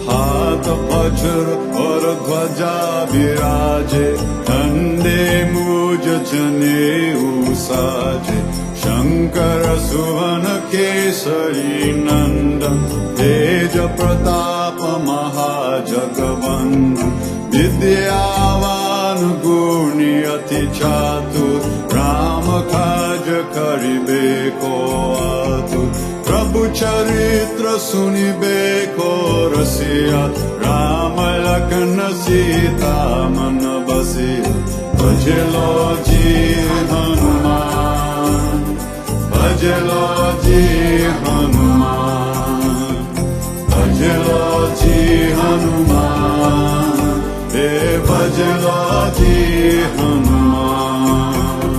हाथ वज्र और ध्वजा विराजे ठंडे मूज जनेऊ साजे शंकर सुवन केसरी नंदन तेज प्रताप महाजगवंदन विद्यावान गुणी अति चातुर राम काज करिबे को आतुर प्रभु चरित्र सुनिबे को रसिया राम लखन सीता मन बसिया भजलो जी हनुमान भजलो जी हनुमान भजलो जी हनुमान हे भजलो जी हनुमान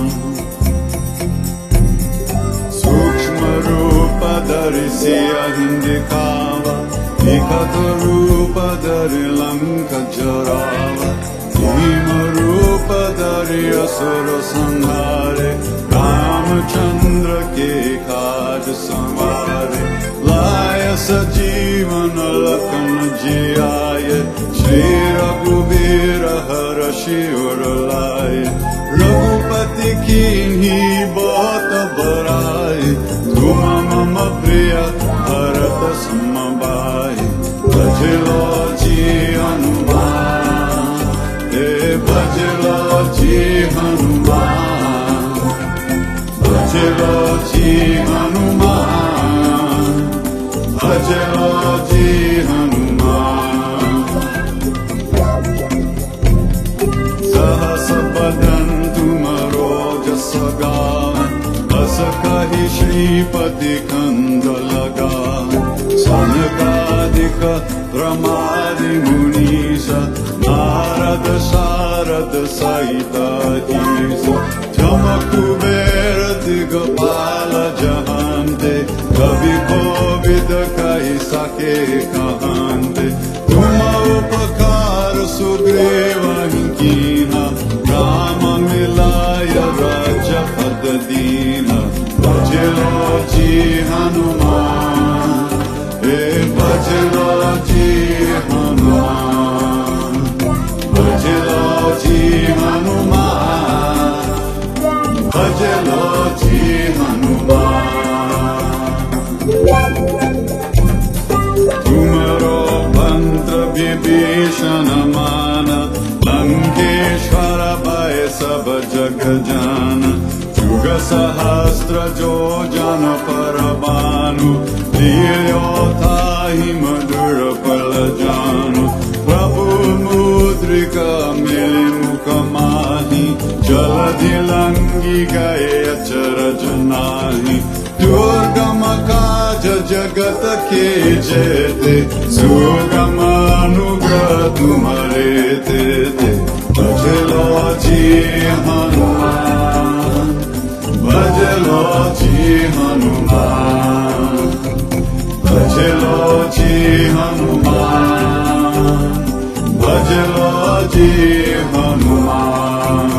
सूक्ष्म रूप धरिसिया हिंदिकावा विकट रूप धरि लंक जरावा भीम रूप धरि असुर संहारे रामचंद्र के काज संवारे लाय सजीवन लखन जियाए श्री रघुवीर हर्षि उर लाए रघुपति कीन्ही बहुत बड़ाई तुम मम प्रिय भरत समबाई भजलो जी हनुमान हे भजलो जी हनुमान भजलो जी हनुमान भजलो जी हनुमान सहस बदन तुमरो जस गावै बस कहि श्रीपति कंद लगावै सनकादिक ब्रह्मादि मुनीश नारद सारद सहित ईश जम कुबेर दिगपाल जहांते कवि कोविद कहि सके कहांते तुम उपकार सुग्रीव कीन्हा राम मिलाय राज्य पद दीन्हा भजलो जी हनुमान हे भजलो जी हनुमान भजलो जी हनुमान भजलो जी हनुमान तुमरो मंत्र विभीषण मान लंकेश्वर भय सब जग जान जुग युगसहस्रजो जनपरमाणु धियोथा हि मधुरफलजानु प्रभु मुद्रिका मिलिमुखमाहि जलधिलङ्घि गए अचरज नाही दुर्गम काज जगत के जेते सुगम अनुग्रह तुम्हारे देते भजलो जी हनुमान भजलो जी हनुमान भजलो जी हनुमान भजलो जी हनुमान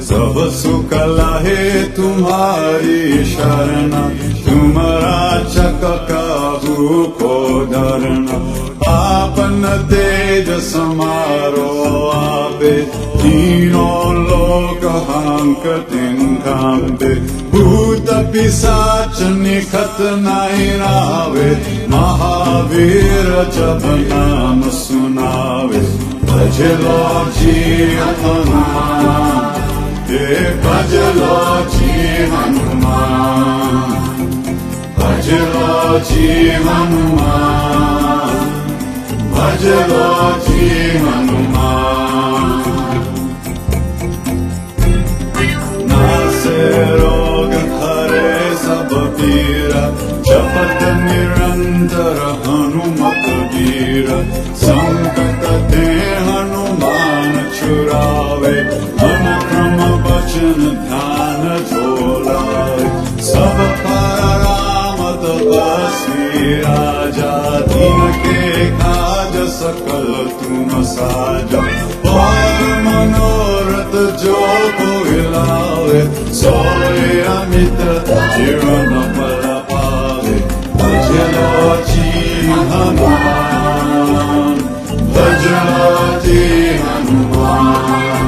सब सुख लाहे तुम्हारी शरण तुम्हारा चक काहू को धरना आपन तेज समारो आपे तीनों लोक हांक तिंकांबे भूत पिशाच निखत नहीं रावे महावीर जब नाम सुनावे भजलो जी हनुमान भजलो जी हनुमान भजलो जी हनुमान भजलो जी हनुमान नासे रोग हरे सब पीरा जपत निरंतर हनुमत वीर संकट ते हनुमान छुड़ावे मन क्रम वचन ध्यान झोलावे सब पर राम तपस्वी राजा दीन के काज सकल तुम साजा और मनोरथ जो कोई लावे सोए अमित जीवन फल पावे भजलो जी हनुमान भजलो जी हनुमान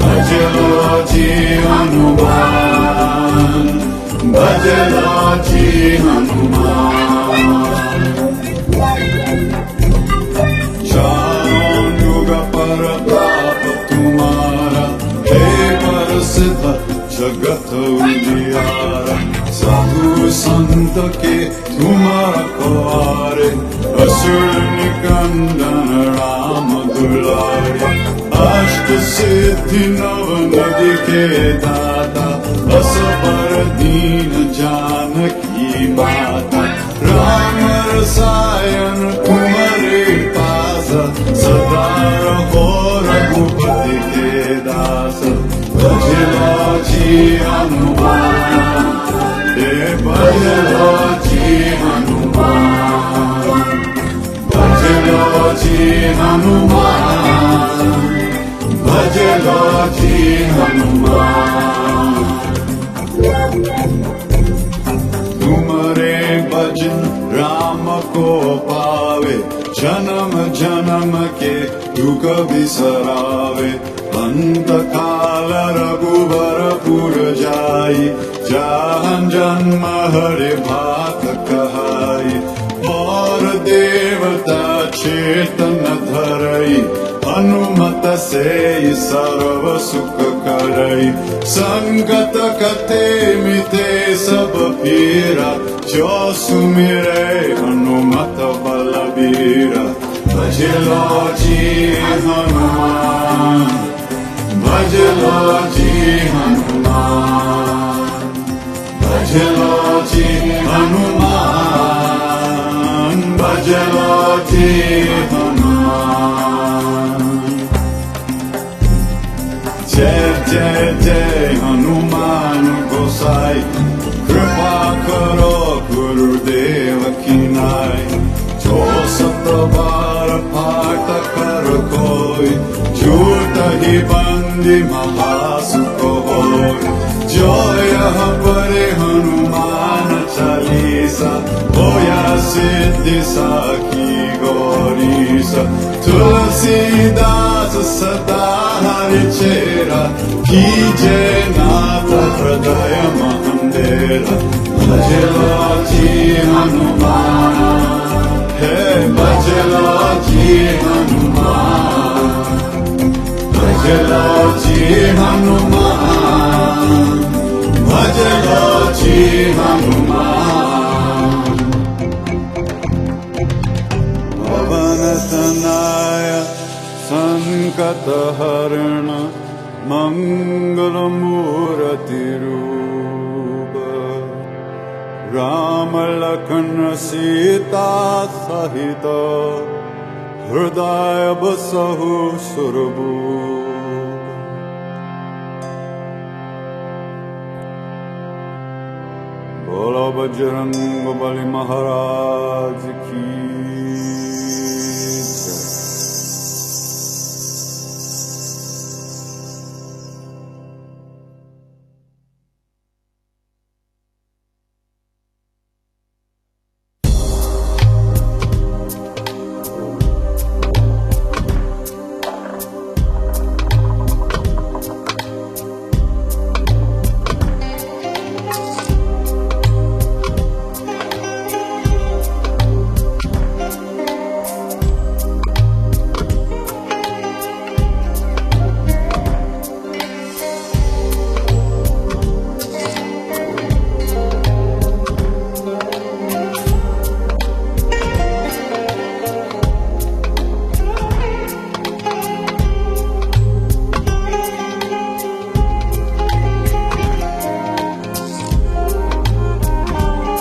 भजलो जी हनुमान भजलो जी हनुमान चारों युग पर ताप तुम्हारा हे प्रसिद्ध जगत उजियारा साधु संत के तुम रखवारे असुर निकंदन राम दुलारे अष्ट सिद्धि नव निधि के दाता असबर दीन जानकी माता राम रसायन तुम्हारे पास सदा रहो रघुपति के दास भजलो जी हनुमान भजलो जी हनुमान भजलो जी हनुमान भजलो जी हनुमान तुम्हारे भजन राम को पावे जन्म जन्म के दुख बिसरावे अंत काल रघुबर पुर जाई जहाँ जन्म हरे भात कहाई और देवता चेतन धरई हनुमत से सर्व सुख करई संगत कते मिते सब पीरा जो सुमिरे हनुमत बलबीरा भजलो जी हनुमान भजलो जी हनुमान भजलो जी हनुमान भजलो जी हनुमान जय जय जय हनुमान गोसाई कृपा करो गुरुदेव की नाई जो सत बार पाठ कर कोई झूठ ही बंदी महासुख होय जो यह पढ़े हनुमान चालीसा होया सिद्धि साखी गौरीसा तुलसीदास सदा हरि चेरा कीजे नाथ हृदय मंदिरा भजलो जी हनुमान हे भजलो जी हनुमान भजलो जी हनुमान भजलो जी हनुमान पवन तनय संकट हरण मंगल मूर्ति रूप राम लखन सीता सहित हृदय बसहु सुरभूप बोलो बजरंग बली महाराज की